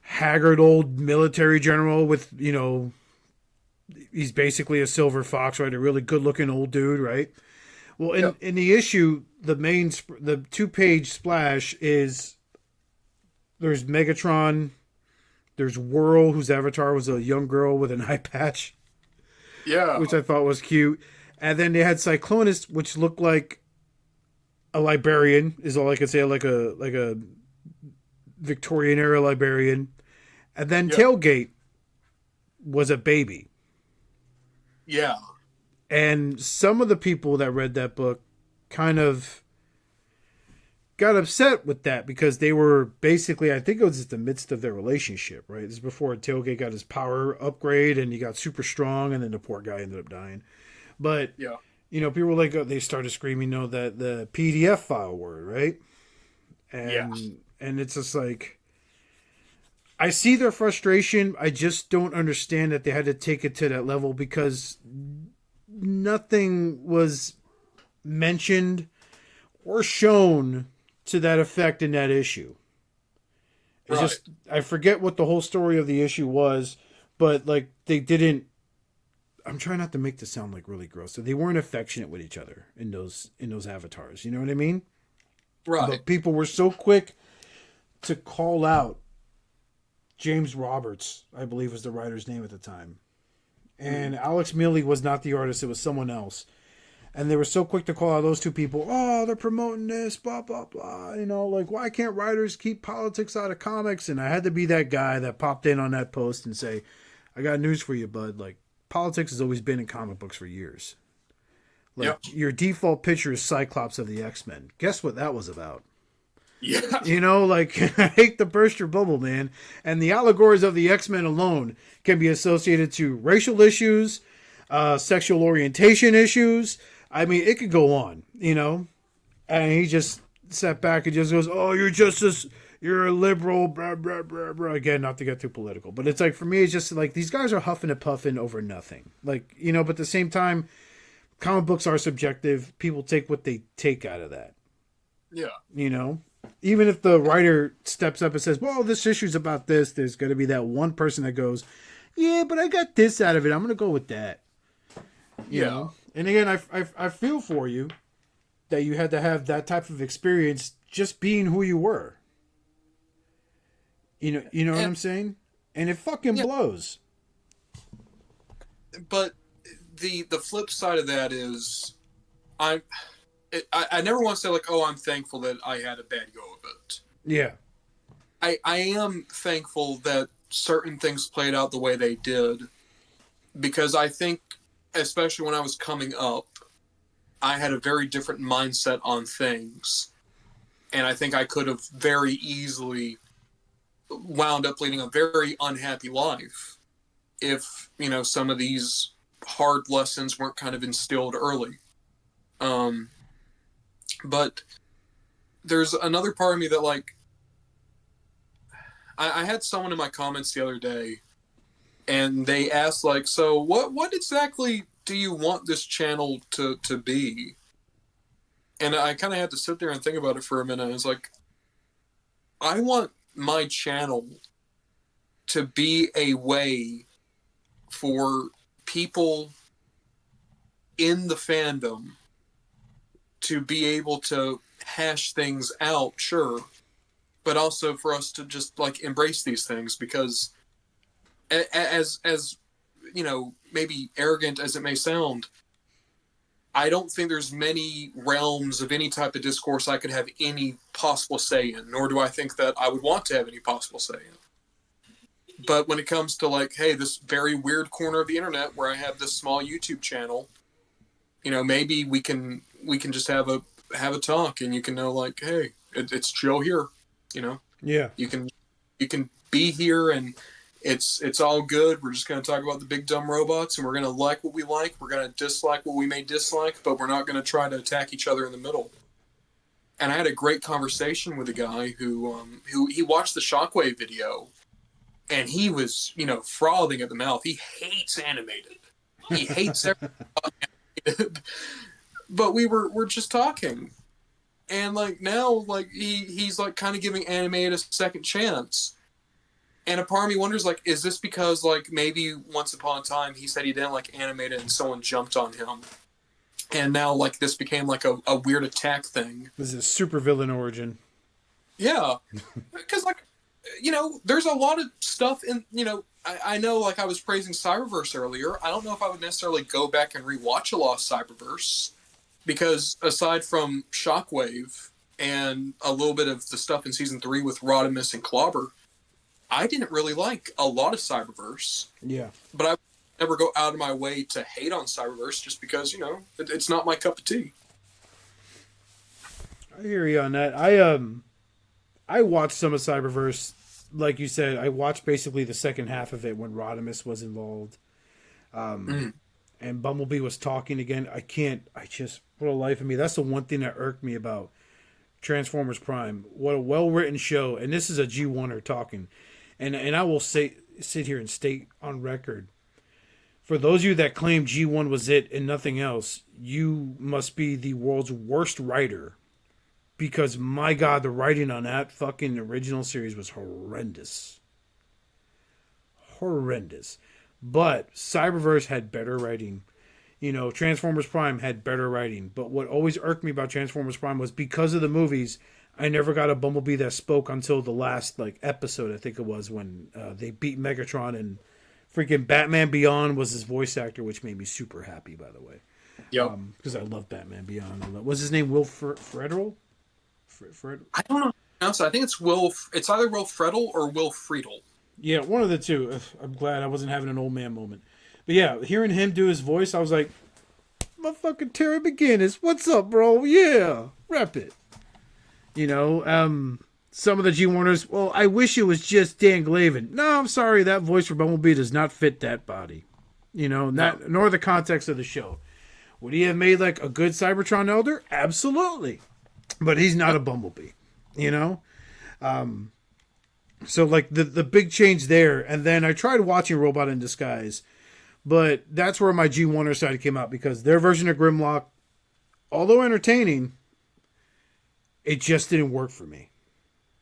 haggard old military general with, you know, he's basically a silver fox, right? A really good looking old dude, right? Well, in the issue, the 2-page splash is there's Megatron. There's Whirl, whose avatar was a young girl with an eye patch. Yeah. Which I thought was cute. And then they had Cyclonus, which looked like a librarian, is all I could say, like a Victorian era librarian. And then Tailgate was a baby. Yeah. And some of the people that read that book kind of got upset with that because they were basically, I think it was at the midst of their relationship, right? This is before Tailgate got his power upgrade and he got super strong, and then the poor guy ended up dying. But, you know, people were like, they started screaming, you know, that the PDF file word, right? And it's just like, I see their frustration. I just don't understand that they had to take it to that level because nothing was mentioned or shown to that effect in that issue. It's just, I forget what the whole story of the issue was, but like they didn't, I'm trying not to make this sound like really gross. So they weren't affectionate with each other in those avatars. You know what I mean? Right. But people were so quick to call out James Roberts, I believe was the writer's name at the time. And Alex Millie was not the artist. It was someone else. And they were so quick to call out those two people. Oh, they're promoting this, blah, blah, blah. You know, like, why can't writers keep politics out of comics? And I had to be that guy that popped in on that post and say, I got news for you, bud. Like, politics has always been in comic books for years. Like, your default picture is Cyclops of the X-Men. Guess what that was about? Yeah. You know, like, I hate to burst your bubble, man. And the allegories of the X-Men alone can be associated to racial issues, sexual orientation issues. I mean, it could go on, you know? And he just sat back and just goes, oh, you're a liberal, blah, blah, blah, blah. Again, not to get too political. But it's like, for me, it's just like, these guys are huffing and puffing over nothing. Like, you know, but at the same time, comic books are subjective. People take what they take out of that. Yeah. You know? Even if the writer steps up and says, well, this issue's about this, there's going to be that one person that goes, yeah, but I got this out of it. I'm going to go with that. You know? And again, I feel for you that you had to have that type of experience just being who you were. You know what I'm saying? And it fucking blows. but the flip side of that is, I never want to say like, oh, I'm thankful that I had a bad go of it. Yeah. I am thankful that certain things played out the way they did, because I think, especially when I was coming up, I had a very different mindset on things, and I think I could have very easily wound up leading a very unhappy life if, you know, some of these hard lessons weren't kind of instilled early. But there's another part of me that, like, I had someone in my comments the other day, and they asked, like, so what exactly do you want this channel to be? And I kind of had to sit there and think about it for a minute. I was like, I want my channel to be a way for people in the fandom to be able to hash things out, sure, but also for us to just like embrace these things, because as you know, maybe arrogant as it may sound, I don't think there's many realms of any type of discourse I could have any possible say in, nor do I think that I would want to have any possible say in. But when it comes to like, hey, this very weird corner of the internet where I have this small YouTube channel, you know, maybe we can just have a talk, and you can know like, hey, it's Joe here, you know. Yeah. You can be here, and it's all good. We're just going to talk about the big dumb robots, and we're going to like what we like. We're going to dislike what we may dislike, but we're not going to try to attack each other in the middle. And I had a great conversation with a guy who he watched the Shockwave video, and he was, you know, frothing at the mouth. He hates animated. He hates everything animated. But we're just talking. And like now, like he's like kind of giving animated a second chance. And a part of me wonders, like, is this because like maybe once upon a time he said he didn't like animated and someone jumped on him, and now like this became like a weird attack thing? This is supervillain origin. Yeah, because like, you know, there's a lot of stuff in, you know, I know like I was praising Cyberverse earlier. I don't know if I would necessarily go back and rewatch a lot of Cyberverse, because aside from Shockwave and a little bit of the stuff in season 3 with Rodimus and Clobber, I didn't really like a lot of Cyberverse. Yeah. But I would never go out of my way to hate on Cyberverse just because, you know, it's not my cup of tea. I hear you on that. I watched some of Cyberverse. Like you said, I watched basically the second half of it when Rodimus was involved. And Bumblebee was talking again. For the life of me, that's the one thing that irked me about Transformers Prime. What a well-written show. And this is a G1er talking. And I will sit here and state on record, for those of you that claim G1 was it and nothing else, you must be the world's worst writer. Because, my God, the writing on that fucking original series was horrendous. Horrendous. But Cyberverse had better writing. You know, Transformers Prime had better writing. But what always irked me about Transformers Prime was, because of the movies, I never got a Bumblebee that spoke until the last like episode, I think it was, when they beat Megatron, and freaking Batman Beyond was his voice actor, which made me super happy, by the way. Yep. Because I love Batman Beyond. Was his name Will Friedle? I don't know. I think it's either Will Friedle or Will Friedle. Yeah, one of the two. I'm glad I wasn't having an old man moment. But yeah, hearing him do his voice, I was like, motherfucking Terry McGinnis, what's up, bro? Yeah, rep it. You know, some of the G1ers, well, I wish it was just Dan Glavin. No, I'm sorry, that voice for Bumblebee does not fit that body. You know, nor the context of the show. Would he have made like a good Cybertron Elder? Absolutely. But he's not a Bumblebee, you know? So like the big change there. And then I tried watching Robot in Disguise, but that's where my G1er side came out, because their version of Grimlock, although entertaining, it just didn't work for me.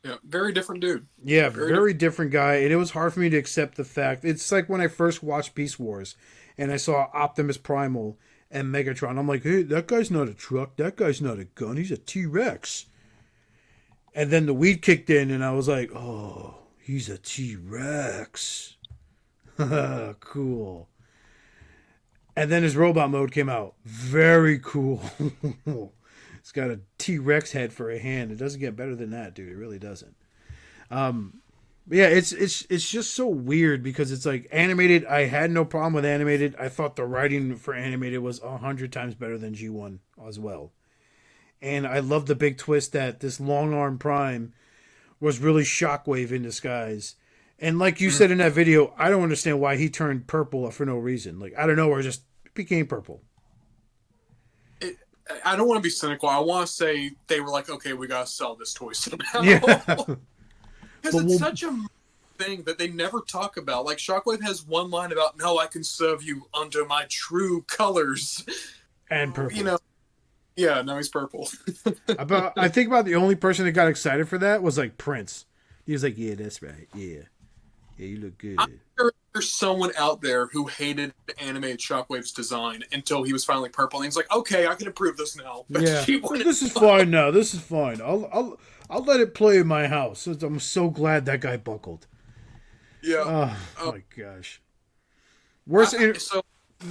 Yeah, very different dude. Yeah, very different guy. And it was hard for me to accept the fact. It's like when I first watched Beast Wars and I saw Optimus Primal and Megatron. I'm like, hey, that guy's not a truck. That guy's not a gun. He's a T-Rex. And then the weed kicked in and I was like, oh, he's a T-Rex. Cool. And then his robot mode came out. Very cool. It's got a T-Rex head for a hand. It doesn't get better than that, dude. It really doesn't. But yeah, it's just so weird because it's like animated. I had no problem with animated. I thought the writing for animated was 100 times better than G1 as well. And I love the big twist that this long arm Prime was really Shockwave in disguise. And like you said in that video, I don't understand why he turned purple for no reason. Like, I don't know, or just became purple. I don't want to be cynical. I want to say they were like, okay, we got to sell this toy somehow. Yeah. Because it's such a thing that they never talk about. Like, Shockwave has one line about, no, I can serve you under my true colors. And purple. You know, yeah, now he's purple. I think about the only person that got excited for that was like Prince. He was like, yeah, that's right. Yeah. Yeah, you look good. I'm sure there's someone out there who hated animated Shockwave's design until he was finally purple. And he's like, okay, I can improve this now. But yeah, this is fine now. This is fine. I'll let it play in my house. I'm so glad that guy buckled. Yeah. Oh my gosh.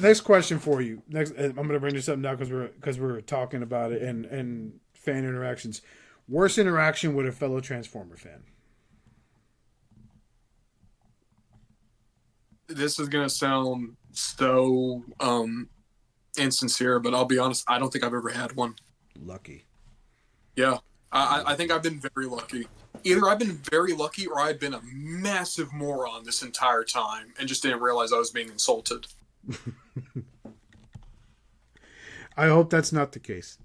Next question for you. I'm gonna bring this up now because we're talking about it and fan interactions. Worst interaction with a fellow Transformer fan. This is gonna sound so insincere, but I'll be honest, I don't think I've ever had one. Lucky. Yeah. I think I've been very lucky. Either I've been very lucky or I've been a massive moron this entire time and just didn't realize I was being insulted. I hope that's not the case.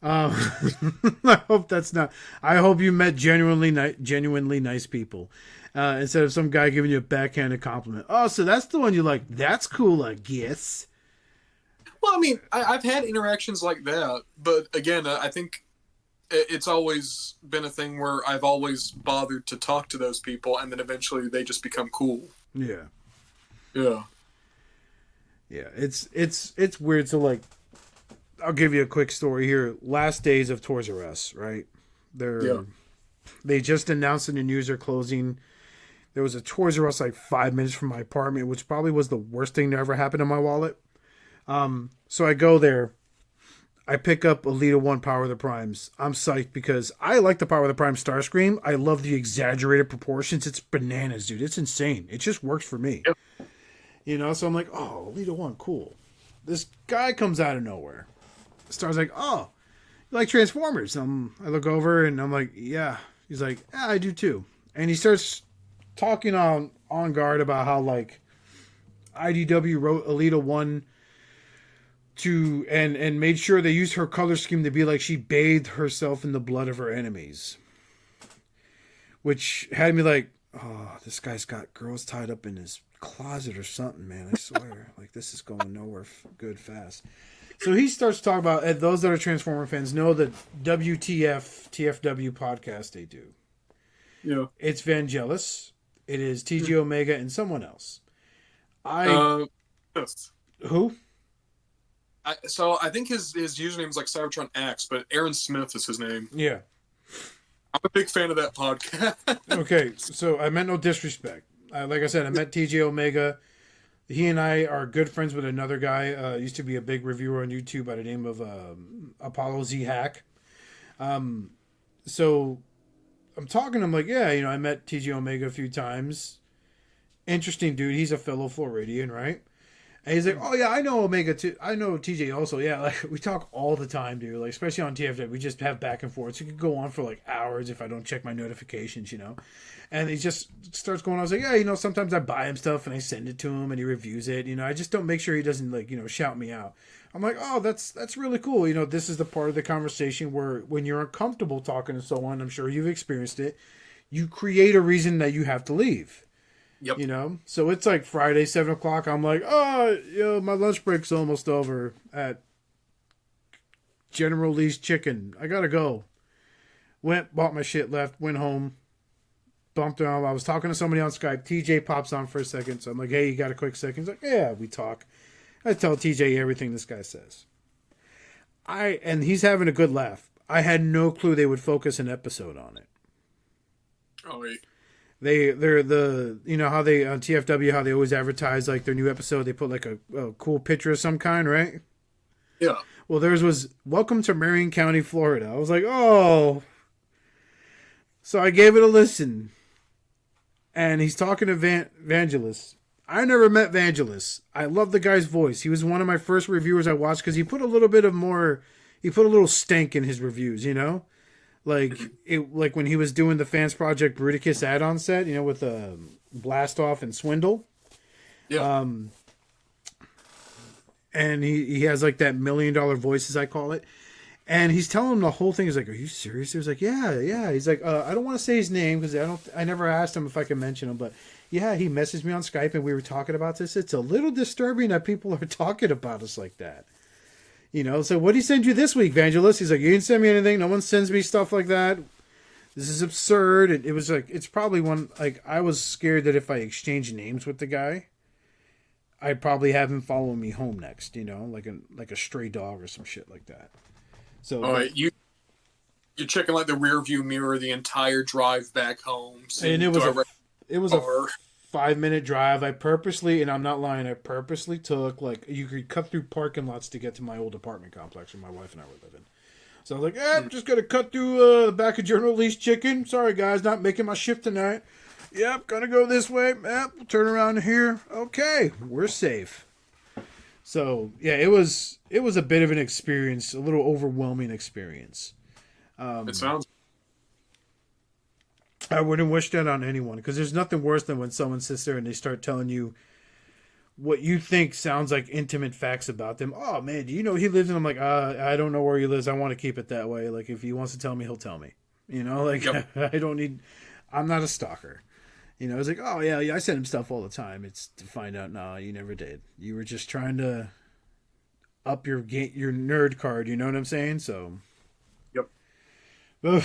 I hope that's not. I hope you met genuinely nice people. Instead of some guy giving you a backhanded compliment. Oh, so that's the one you like. That's cool, I guess. Well, I mean, I've had interactions like that, but again, I think it's always been a thing where I've always bothered to talk to those people, and then eventually they just become cool. Yeah. Yeah. Yeah, it's weird. So, like, I'll give you a quick story here. Last days of Toys R Us, right? They just announced in the news they're closing. There was a Toys R Us like 5 minutes from my apartment, which probably was the worst thing that ever happened to my wallet. So I go there. I pick up Elita 1 Power of the Primes. I'm psyched because I like the Power of the Prime Starscream. I love the exaggerated proportions. It's bananas, dude. It's insane. It just works for me. Yep. You know, so I'm like, oh, Elita 1, cool. This guy comes out of nowhere. Star's like, oh, you like Transformers? I look over and I'm like, yeah. He's like, yeah, I do too. And he starts talking on guard about how, like, IDW wrote Elita 1 to and made sure they used her color scheme to be like she bathed herself in the blood of her enemies. Which had me like, oh, this guy's got girls tied up in his closet or something, man. I swear. Like, this is going nowhere good fast. So he starts talking about, and those that are Transformer fans know the TFW podcast they do. Yeah. It's Vangelis. It is TG Omega and someone else. Yes. Who? So I think his username is like Cybertron X, but Aaron Smith is his name. Yeah. I'm a big fan of that podcast. Okay, so I meant no disrespect. Like I said, I met TJ Omega. He and I are good friends with another guy. Used to be a big reviewer on YouTube by the name of Apollo Z Hack. So I'm talking. I'm like, yeah, you know, I met TJ Omega a few times. Interesting dude. He's a fellow Floridian, right? And he's like, oh yeah, I know Omega too. I know TJ also. Yeah, like we talk all the time, dude. Like especially on TFW, we just have back and forth. So it could go on for like hours if I don't check my notifications, you know. And he just starts going on. I was like, yeah, you know, sometimes I buy him stuff and I send it to him and he reviews it. You know, I just don't make sure he doesn't like, you know, shout me out. I'm like, oh, that's really cool. You know, this is the part of the conversation where when you're uncomfortable talking to someone, I'm sure you've experienced it. You create a reason that you have to leave. Yep. You know, so it's like Friday, 7:00. I'm like, oh, you know, my lunch break's almost over at General Lee's Chicken. I gotta go. Went, bought my shit, left, went home, bumped around. I was talking to somebody on Skype. TJ pops on for a second. So I'm like, hey, you got a quick second? He's like, yeah, we talk. I tell TJ everything this guy says. And he's having a good laugh. I had no clue they would focus an episode on it. Oh, wait. they're the how they on TFW how they always advertise like their new episode. They put like a cool picture of some kind, right? Yeah. Well, theirs was "Welcome to Marion County, Florida." I was like, oh. So I gave it a listen, and he's talking to Vangelis. I never met Vangelis. I love the guy's voice. He was one of my first reviewers I watched because he put a little bit of more. He put a little stank in his reviews, like like when he was doing the Fans Project Bruticus add-on set, with Blast Off and Swindle. Yeah. And he has like that $1 million voice, as I call it. And he's telling him the whole thing. He's like, "Are you serious?" He was like, "Yeah." He's like, "I don't want to say his name because I never asked him if I can mention him, but yeah, he messaged me on Skype and we were talking about this. It's a little disturbing that people are talking about us like that." So what did he send you this week, Vangelis? He's like, "You didn't send me anything. No one sends me stuff like that. This is absurd." It was like, it's probably one, like, I was scared that if I exchanged names with the guy, I'd probably have him follow me home next, like a stray dog or some shit like that. So, all right, you're checking like the rear view mirror the entire drive back home. And it was a 5-minute drive. I purposely, and I'm not lying, I purposely took, like, you could cut through parking lots to get to my old apartment complex where my wife and I were living. So I was like, I'm just going to cut through the back of Journal Lease Chicken. Sorry, guys, not making my shift tonight. Yep, gonna go this way. Yep, we'll turn around here. Okay, we're safe. So, yeah, it was a bit of an experience, a little overwhelming experience. It sounds. I wouldn't wish that on anyone because there's nothing worse than when someone sits there and they start telling you what you think sounds like intimate facts about them. "Oh man, do you know he lives in?" I'm like, I don't know where he lives. I want to keep it that way. Like if he wants to tell me, he'll tell me. Yep. I don't need. I'm not a stalker. It's like, "Oh yeah, I send him stuff all the time." It's to find out, no, you never did. You were just trying to up your nerd card. You know what I'm saying? So. Yep.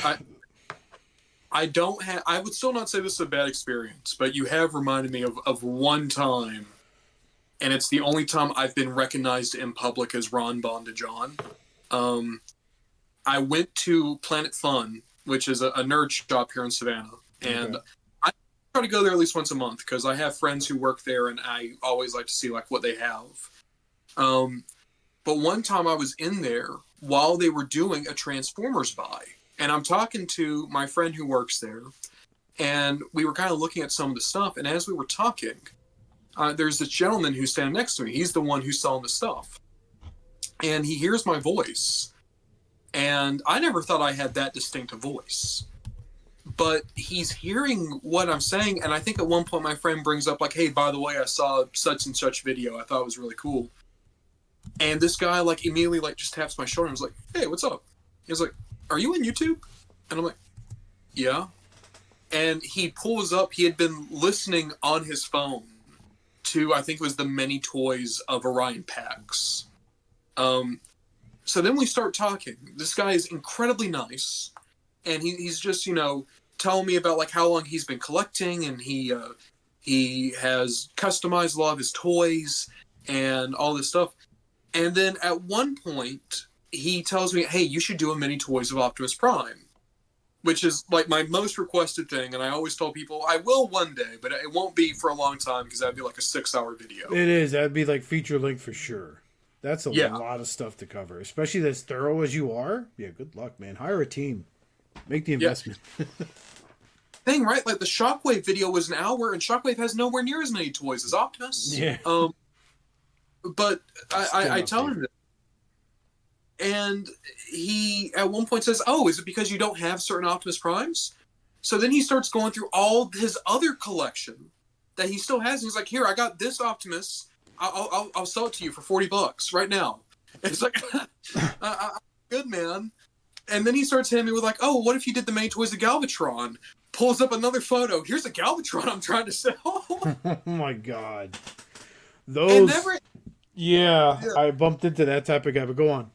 I don't have. I would still not say this is a bad experience, but you have reminded me of one time, and it's the only time I've been recognized in public as RonBonDujon. I went to Planet Fun, which is a nerd shop here in Savannah, and I try to go there at least once a month because I have friends who work there, and I always like to see like what they have. But one time I was in there while they were doing a Transformers buy. And I'm talking to my friend who works there, and we were kind of looking at some of the stuff. And as we were talking, there's this gentleman who's standing next to me. He's the one who's selling the stuff. And he hears my voice. And I never thought I had that distinct a voice. But he's hearing what I'm saying. And I think at one point my friend brings up, like, "Hey, by the way, I saw such and such video. I thought it was really cool." And this guy, like, immediately, like, just taps my shoulder and was like, "Hey, what's up?" He was like, "Are you on YouTube?" And I'm like, "Yeah." And he pulls up, he had been listening on his phone to, I think it was the Many Toys of Orion Pax. So then we start talking. This guy is incredibly nice. And he's just, telling me about like how long he's been collecting, and he has customized a lot of his toys and all this stuff. And then at one point, he tells me, "Hey, you should do a Mini Toys of Optimus Prime," which is like my most requested thing. And I always tell people I will one day, but it won't be for a long time because that'd be like a 6-hour video. It is. That'd be like feature length for sure. That's a lot of stuff to cover, especially as thorough as you are. Yeah, good luck, man. Hire a team. Make the investment. Thing, right? Like the Shockwave video was an hour, and Shockwave has nowhere near as many toys as Optimus. Yeah. But I tell him that. And he, at one point, says, "Oh, is it because you don't have certain Optimus Primes?" So then he starts going through all his other collection that he still has. And he's like, "Here, I got this Optimus. I'll sell it to you for $40 right now." And it's like, good, man. And then he starts hitting me with like, "Oh, what if you did the Many Toys of Galvatron?" Pulls up another photo. "Here's a Galvatron I'm trying to sell." Oh, my God. Those... Yeah, I bumped into that type of guy, but go on.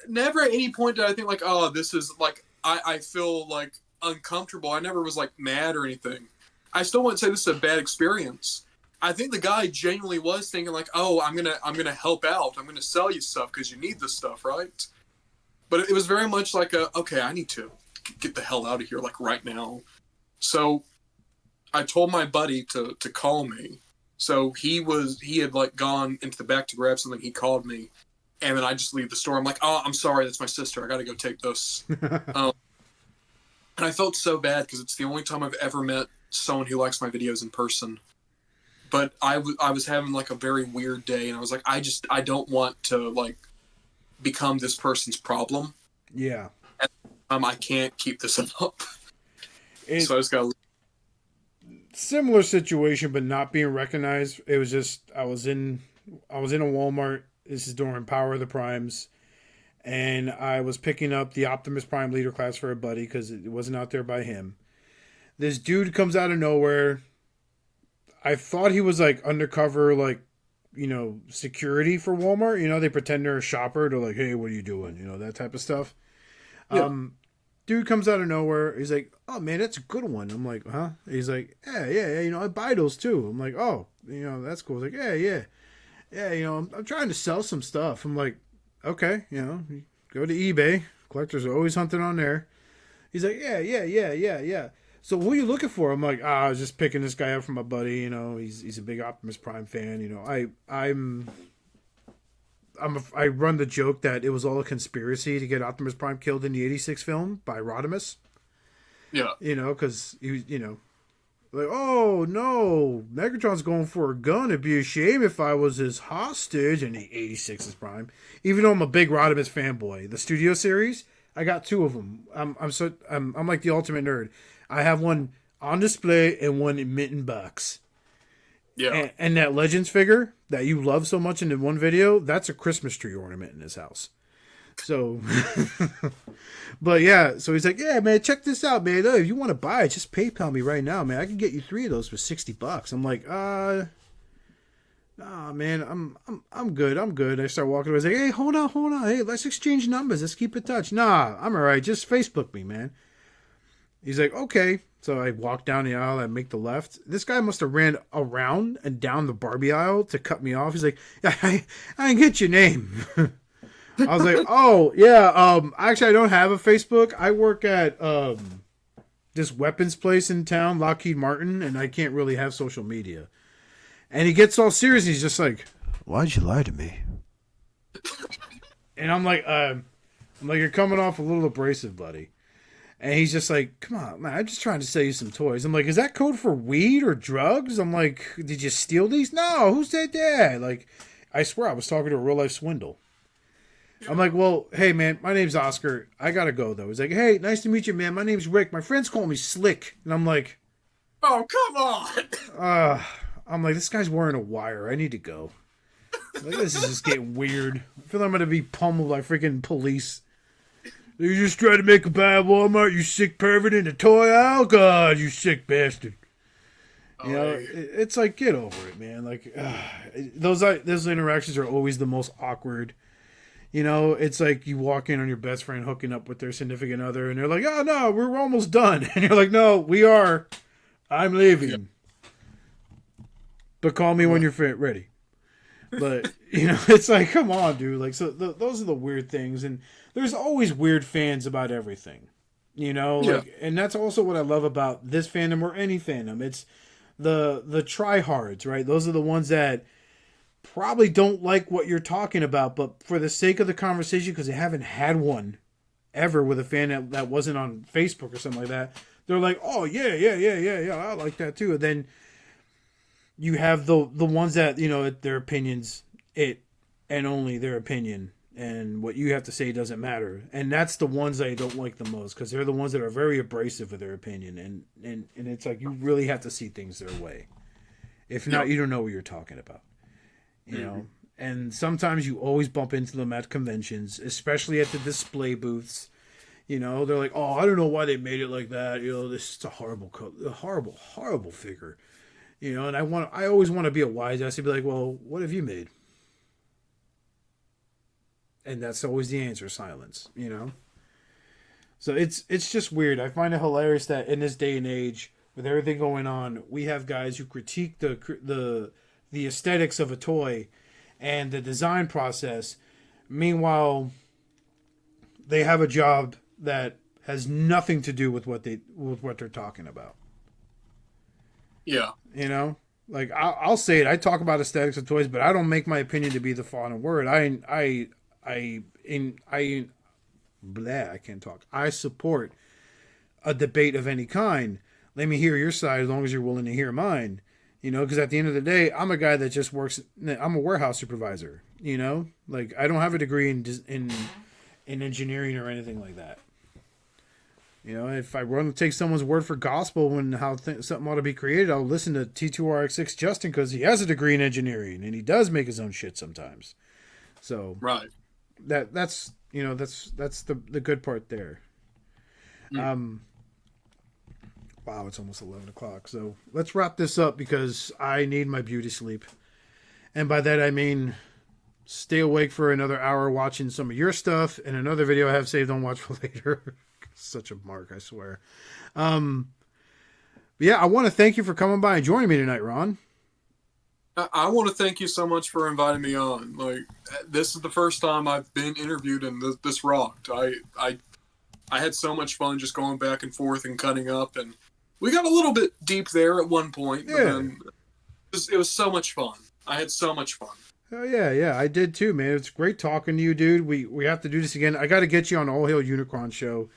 Never at any point did I think like, "Oh, this is like I feel like uncomfortable." I never was like mad or anything. I still wouldn't say this is a bad experience. I think the guy genuinely was thinking like, "Oh, I'm gonna help out. I'm gonna sell you stuff because you need this stuff, right?" But it was very much like okay, I need to get the hell out of here like right now. So I told my buddy to call me. So he had like gone into the back to grab something. He called me, and then I just leave the store. I'm like, oh, I'm sorry, that's my sister. I got to go take this. Um, and I felt so bad because it's the only time I've ever met someone who likes my videos in person. But I was having like a very weird day, and I was like, I don't want to like become this person's problem. Yeah. I can't keep this up. It, So I just got similar situation, but not being recognized. It was just I was in a Walmart. This is during Power of the Primes, and I was picking up the Optimus Prime leader class for a buddy because it wasn't out there by him. This dude comes out of nowhere. I thought he was like undercover, like, security for Walmart. They pretend they're a shopper. They're like, hey, what are you doing? That type of stuff. yeah. Dude comes out of nowhere. He's like, oh, man, that's a good one. I'm like, huh? He's like, yeah, I buy those too. I'm like, oh, that's cool. He's like, yeah. Yeah, I'm trying to sell some stuff. I'm like, okay, go to eBay. Collectors are always hunting on there. He's like, yeah. So who are you looking for? I'm like, I was just picking this guy up from my buddy. He's a big Optimus Prime fan. I run the joke that it was all a conspiracy to get Optimus Prime killed in the '86 film by Rodimus. Yeah. Because he was, like, oh no, Megatron's going for a gun. It'd be a shame if I was his hostage. And the '86 is Prime. Even though I'm a big Rodimus fanboy, the studio series, I got 2 of them. I'm like the ultimate nerd. I have one on display and one in mint box. Yeah. And that Legends figure that you love so much in the one video, that's a Christmas tree ornament in his house. So, but yeah, so he's like, yeah, man, check this out, man. If you want to buy it, just PayPal me right now, man. I can get you 3 of those for $60. I'm like, nah, man, I'm good. I start walking away. I was like, hey, hold on. Hey, let's exchange numbers. Let's keep in touch. Nah, I'm all right. Just Facebook me, man. He's like, okay. So I walk down the aisle, I make the left. This guy must have ran around and down the Barbie aisle to cut me off. He's like, I didn't get your name. I was like, oh, yeah, actually, I don't have a Facebook. I work at this weapons place in town, Lockheed Martin, and I can't really have social media. And he gets all serious. He's just like, why'd you lie to me? And I'm like, you're coming off a little abrasive, buddy. And he's just like, come on, man, I'm just trying to sell you some toys. I'm like, is that code for weed or drugs? I'm like, did you steal these? No, who said that? Like, I swear I was talking to a real life swindle. I'm like, well, hey, man, my name's Oscar. I got to go, though. He's like, hey, nice to meet you, man. My name's Rick. My friends call me Slick. And I'm like, oh, come on. I'm like, this guy's wearing a wire. I need to go. Like, this is just getting weird. I feel like I'm going to be pummeled by freaking police. You just tried to make a bad Walmart, you sick pervert in the toy aisle? God, you sick bastard. It's like, get over it, man. Like, those interactions are always the most awkward. It's like you walk in on your best friend hooking up with their significant other, and they're like, oh, no, we're almost done. And you're like, no, we are. I'm leaving. Yeah. But call me when you're ready. But, it's like, come on, dude. Like, so those are the weird things. And there's always weird fans about everything, and that's also what I love about this fandom or any fandom. It's the tryhards, right? Those are the ones that probably don't like what you're talking about, but for the sake of the conversation, because they haven't had one ever with a fan that wasn't on Facebook or something like that, they're like, oh, yeah, I like that too. And then you have the ones that, their opinions, and only their opinion. And what you have to say doesn't matter. And that's the ones I don't like the most, because they're the ones that are very abrasive with their opinion. And it's like you really have to see things their way. If not, you don't know what you're talking about. You know? And sometimes you always bump into them at conventions, especially at the display booths. They're like, oh, I don't know why they made it like that. This is a horrible figure. And I always want to be a wise ass to be like, well, what have you made? And that's always the answer, silence, So it's just weird. I find it hilarious that in this day and age, with everything going on, we have guys who critique the aesthetics of a toy and the design process. Meanwhile, they have a job that has nothing to do with what they're talking about. Yeah. You know, like I'll say it. I talk about aesthetics of toys, but I don't make my opinion to be the final word. Blah, I can't talk. I support a debate of any kind. Let me hear your side as long as you're willing to hear mine. You know, because at the end of the day, I'm a guy that just works. I'm a warehouse supervisor. You know, like I don't have a degree in engineering or anything like that. You know, if I want to take someone's word for gospel when how something ought to be created, I'll listen to T2RX6 Justin because he has a degree in engineering and he does make his own shit sometimes. So Right. that's you know that's the good part there. Mm. Wow, it's almost 11 o'clock. So let's wrap this up because I need my beauty sleep, and by that I mean stay awake for another hour watching some of your stuff and another video I have saved on watch for later. Such a mark, I swear. Yeah, I want to thank you for coming by and joining me tonight, Ron. I want to thank you so much for inviting me on. Like, this is the first time I've been interviewed, and this rocked. I had so much fun just going back and forth and cutting up, and we got a little bit deep there at one point. But then it was so much fun. I had so much fun. Oh yeah, I did too, man. It's great talking to you, dude. We have to do this again. I got to get you on All Hail Unicron show.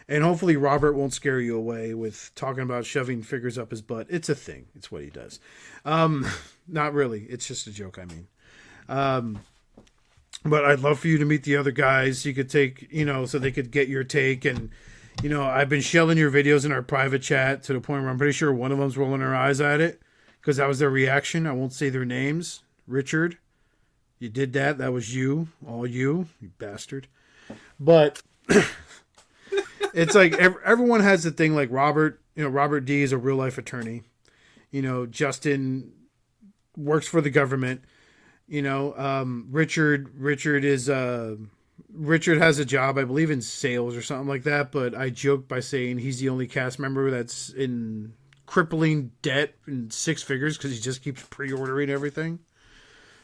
And hopefully Robert won't scare you away with talking about shoving figures up his butt. It's a thing. It's what he does. Not really. It's just a joke, I mean. But I'd love for you to meet the other guys. You could take, you know, so they could get your take. And, you know, I've been shelling your videos in our private chat to the point where I'm pretty sure one of them's rolling their eyes at it because that was their reaction. I won't say their names. Richard, you did that. That was you. All you bastard. But... It's like everyone has the thing like Robert, you know, Robert D is a real life attorney. You know, Justin works for the government. You know, Richard has a job, I believe, in sales or something like that. But I joke by saying he's the only cast member that's in crippling debt in six figures because he just keeps pre-ordering everything.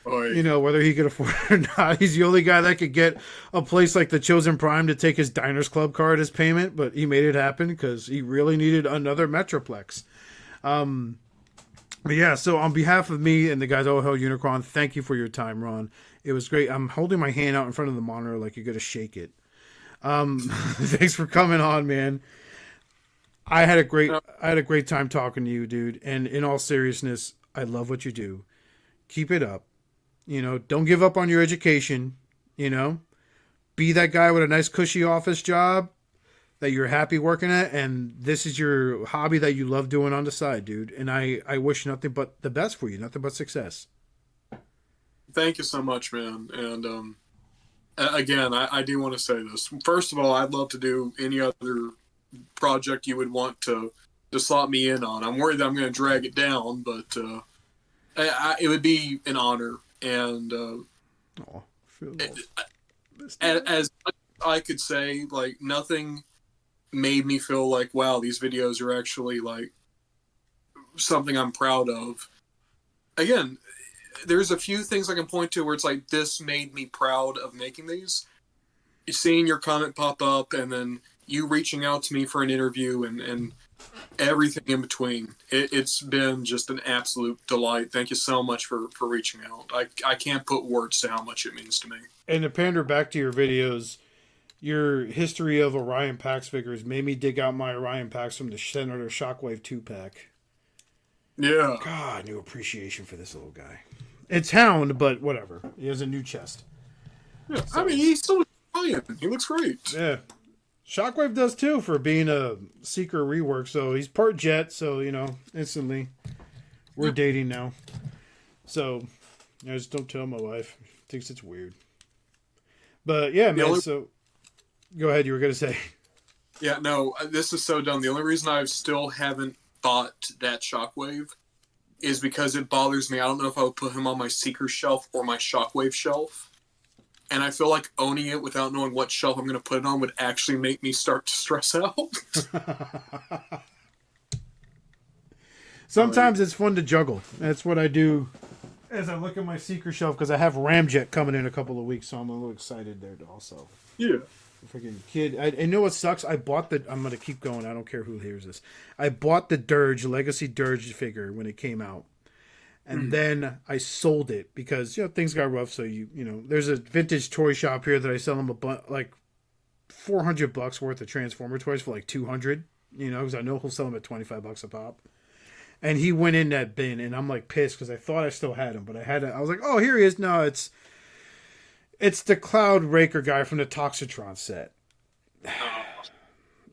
You know, whether he could afford it or not. He's the only guy that could get a place like the Chosen Prime to take his Diners Club card as payment, but he made it happen because he really needed another Metroplex. But yeah, so on behalf of me and the guys at Oh Hell Unicron, thank you for your time, Ron. It was great. I'm holding my hand out in front of the monitor like you're going to shake it. Thanks for coming on, man. I had a great time talking to you, dude. And in all seriousness, I love what you do. Keep it up. You know, don't give up on your education, you know. Be that guy with a nice cushy office job that you're happy working at, and this is your hobby that you love doing on the side, dude. And I wish nothing but the best for you, nothing but success. Thank you so much, man. And again, I do want to say this. First of all, I'd love to do any other project you would want to slot me in on. I'm worried that I'm going to drag it down, but it would be an honor. And as I could say, like, nothing made me feel like, wow, these videos are actually like something I'm proud of. Again, there's a few things I can point to where it's like, this made me proud of making these. Seeing your comment pop up and then you reaching out to me for an interview and everything in between. It's been just an absolute delight. Thank you so much for reaching out. I can't put words to how much it means to me. And to pander back to your videos, your history of Orion Pax figures made me dig out my Orion Pax from the Senator Shockwave 2-pack. Yeah. God, new appreciation for this little guy. It's Hound, but whatever. He has a new chest. Yeah, so. I mean, he's still Orion. He looks great. Yeah. Shockwave does too for being a Seeker rework. So he's part Jet. So, you know, instantly we're dating now. So I just don't tell my wife. She thinks it's weird. But yeah, man. So go ahead. You were going to say. Yeah, no, this is so dumb. The only reason I still haven't bought that Shockwave is because it bothers me. I don't know if I would put him on my Seeker shelf or my Shockwave shelf. And I feel like owning it without knowing what shelf I'm going to put it on would actually make me start to stress out. Sometimes it's fun to juggle. That's what I do As I look at my secret shelf, because I have Ramjet coming in a couple of weeks, so I'm a little excited there also. Yeah. Freaking kid. I know what sucks. I bought the. I'm going to keep going. I don't care who hears this. I bought the Dirge, Legacy Dirge figure when it came out. And then I sold it because, things got rough. So, there's a vintage toy shop here that I sell them like $400 worth of Transformer toys for like 200, because I know he'll sell them at $25 a pop. And he went in that bin, and I'm like pissed because I thought I still had him, but I was like, oh, here he is. No, it's the Cloud Raker guy from the Toxitron set.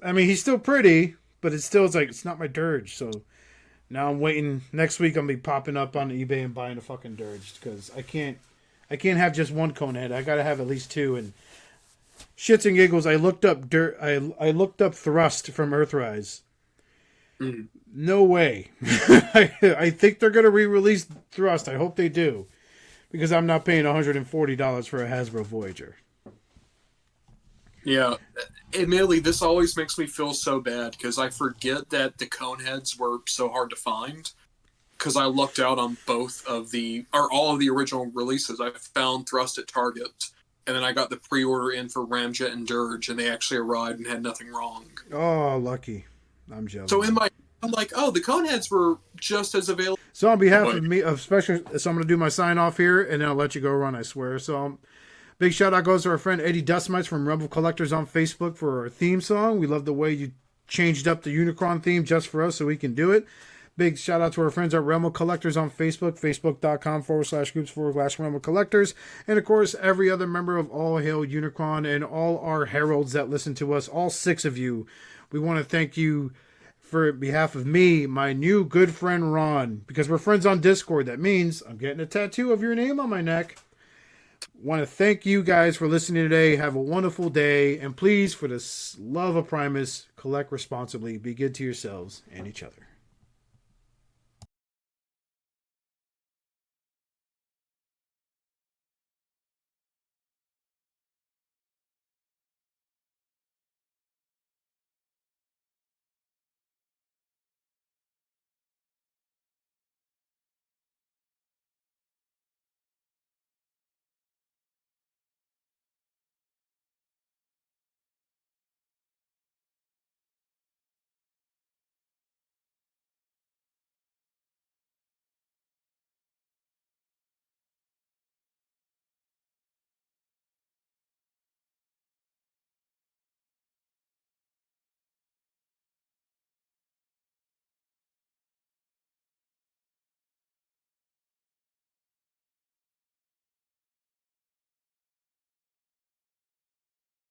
I mean, he's still pretty, but it's not my Dirge. So now I'm waiting. Next week, I'm going to be popping up on eBay and buying a fucking Dirge because I can't have just one Conehead. I got to have at least two. And shits and giggles, I looked up I looked up Thrust from Earthrise. No way. I think they're going to re-release Thrust. I hope they do. Because I'm not paying $140 for a Hasbro Voyager. Yeah. Admittedly, this always makes me feel so bad because I forget that the Coneheads were so hard to find. Because I looked out on all of the original releases. I found Thrust at Target. And then I got the pre-order in for Ramjet and Dirge, and they actually arrived and had nothing wrong. Oh, lucky. I'm jealous. So I'm like, oh, the Coneheads were just as available. So on behalf of me, so I'm going to do my sign off here, and then I'll let you go, Ron, I swear. So big shout out goes to our friend Eddie Dustmites from Rebel Collectors on Facebook for our theme song. We love the way you changed up the Unicron theme just for us so we can do it. Big shout out to our friends at Rebel Collectors on Facebook, facebook.com/groups/Rebel Collectors. And of course, every other member of All Hail Unicron and all our heralds that listen to us, all 6 of you. We want to thank you for behalf of me, my new good friend Ron, because we're friends on Discord. That means I'm getting a tattoo of your name on my neck. Want to thank you guys for listening today. Have a wonderful day. And please, for the love of Primus, collect responsibly. Be good to yourselves and each other.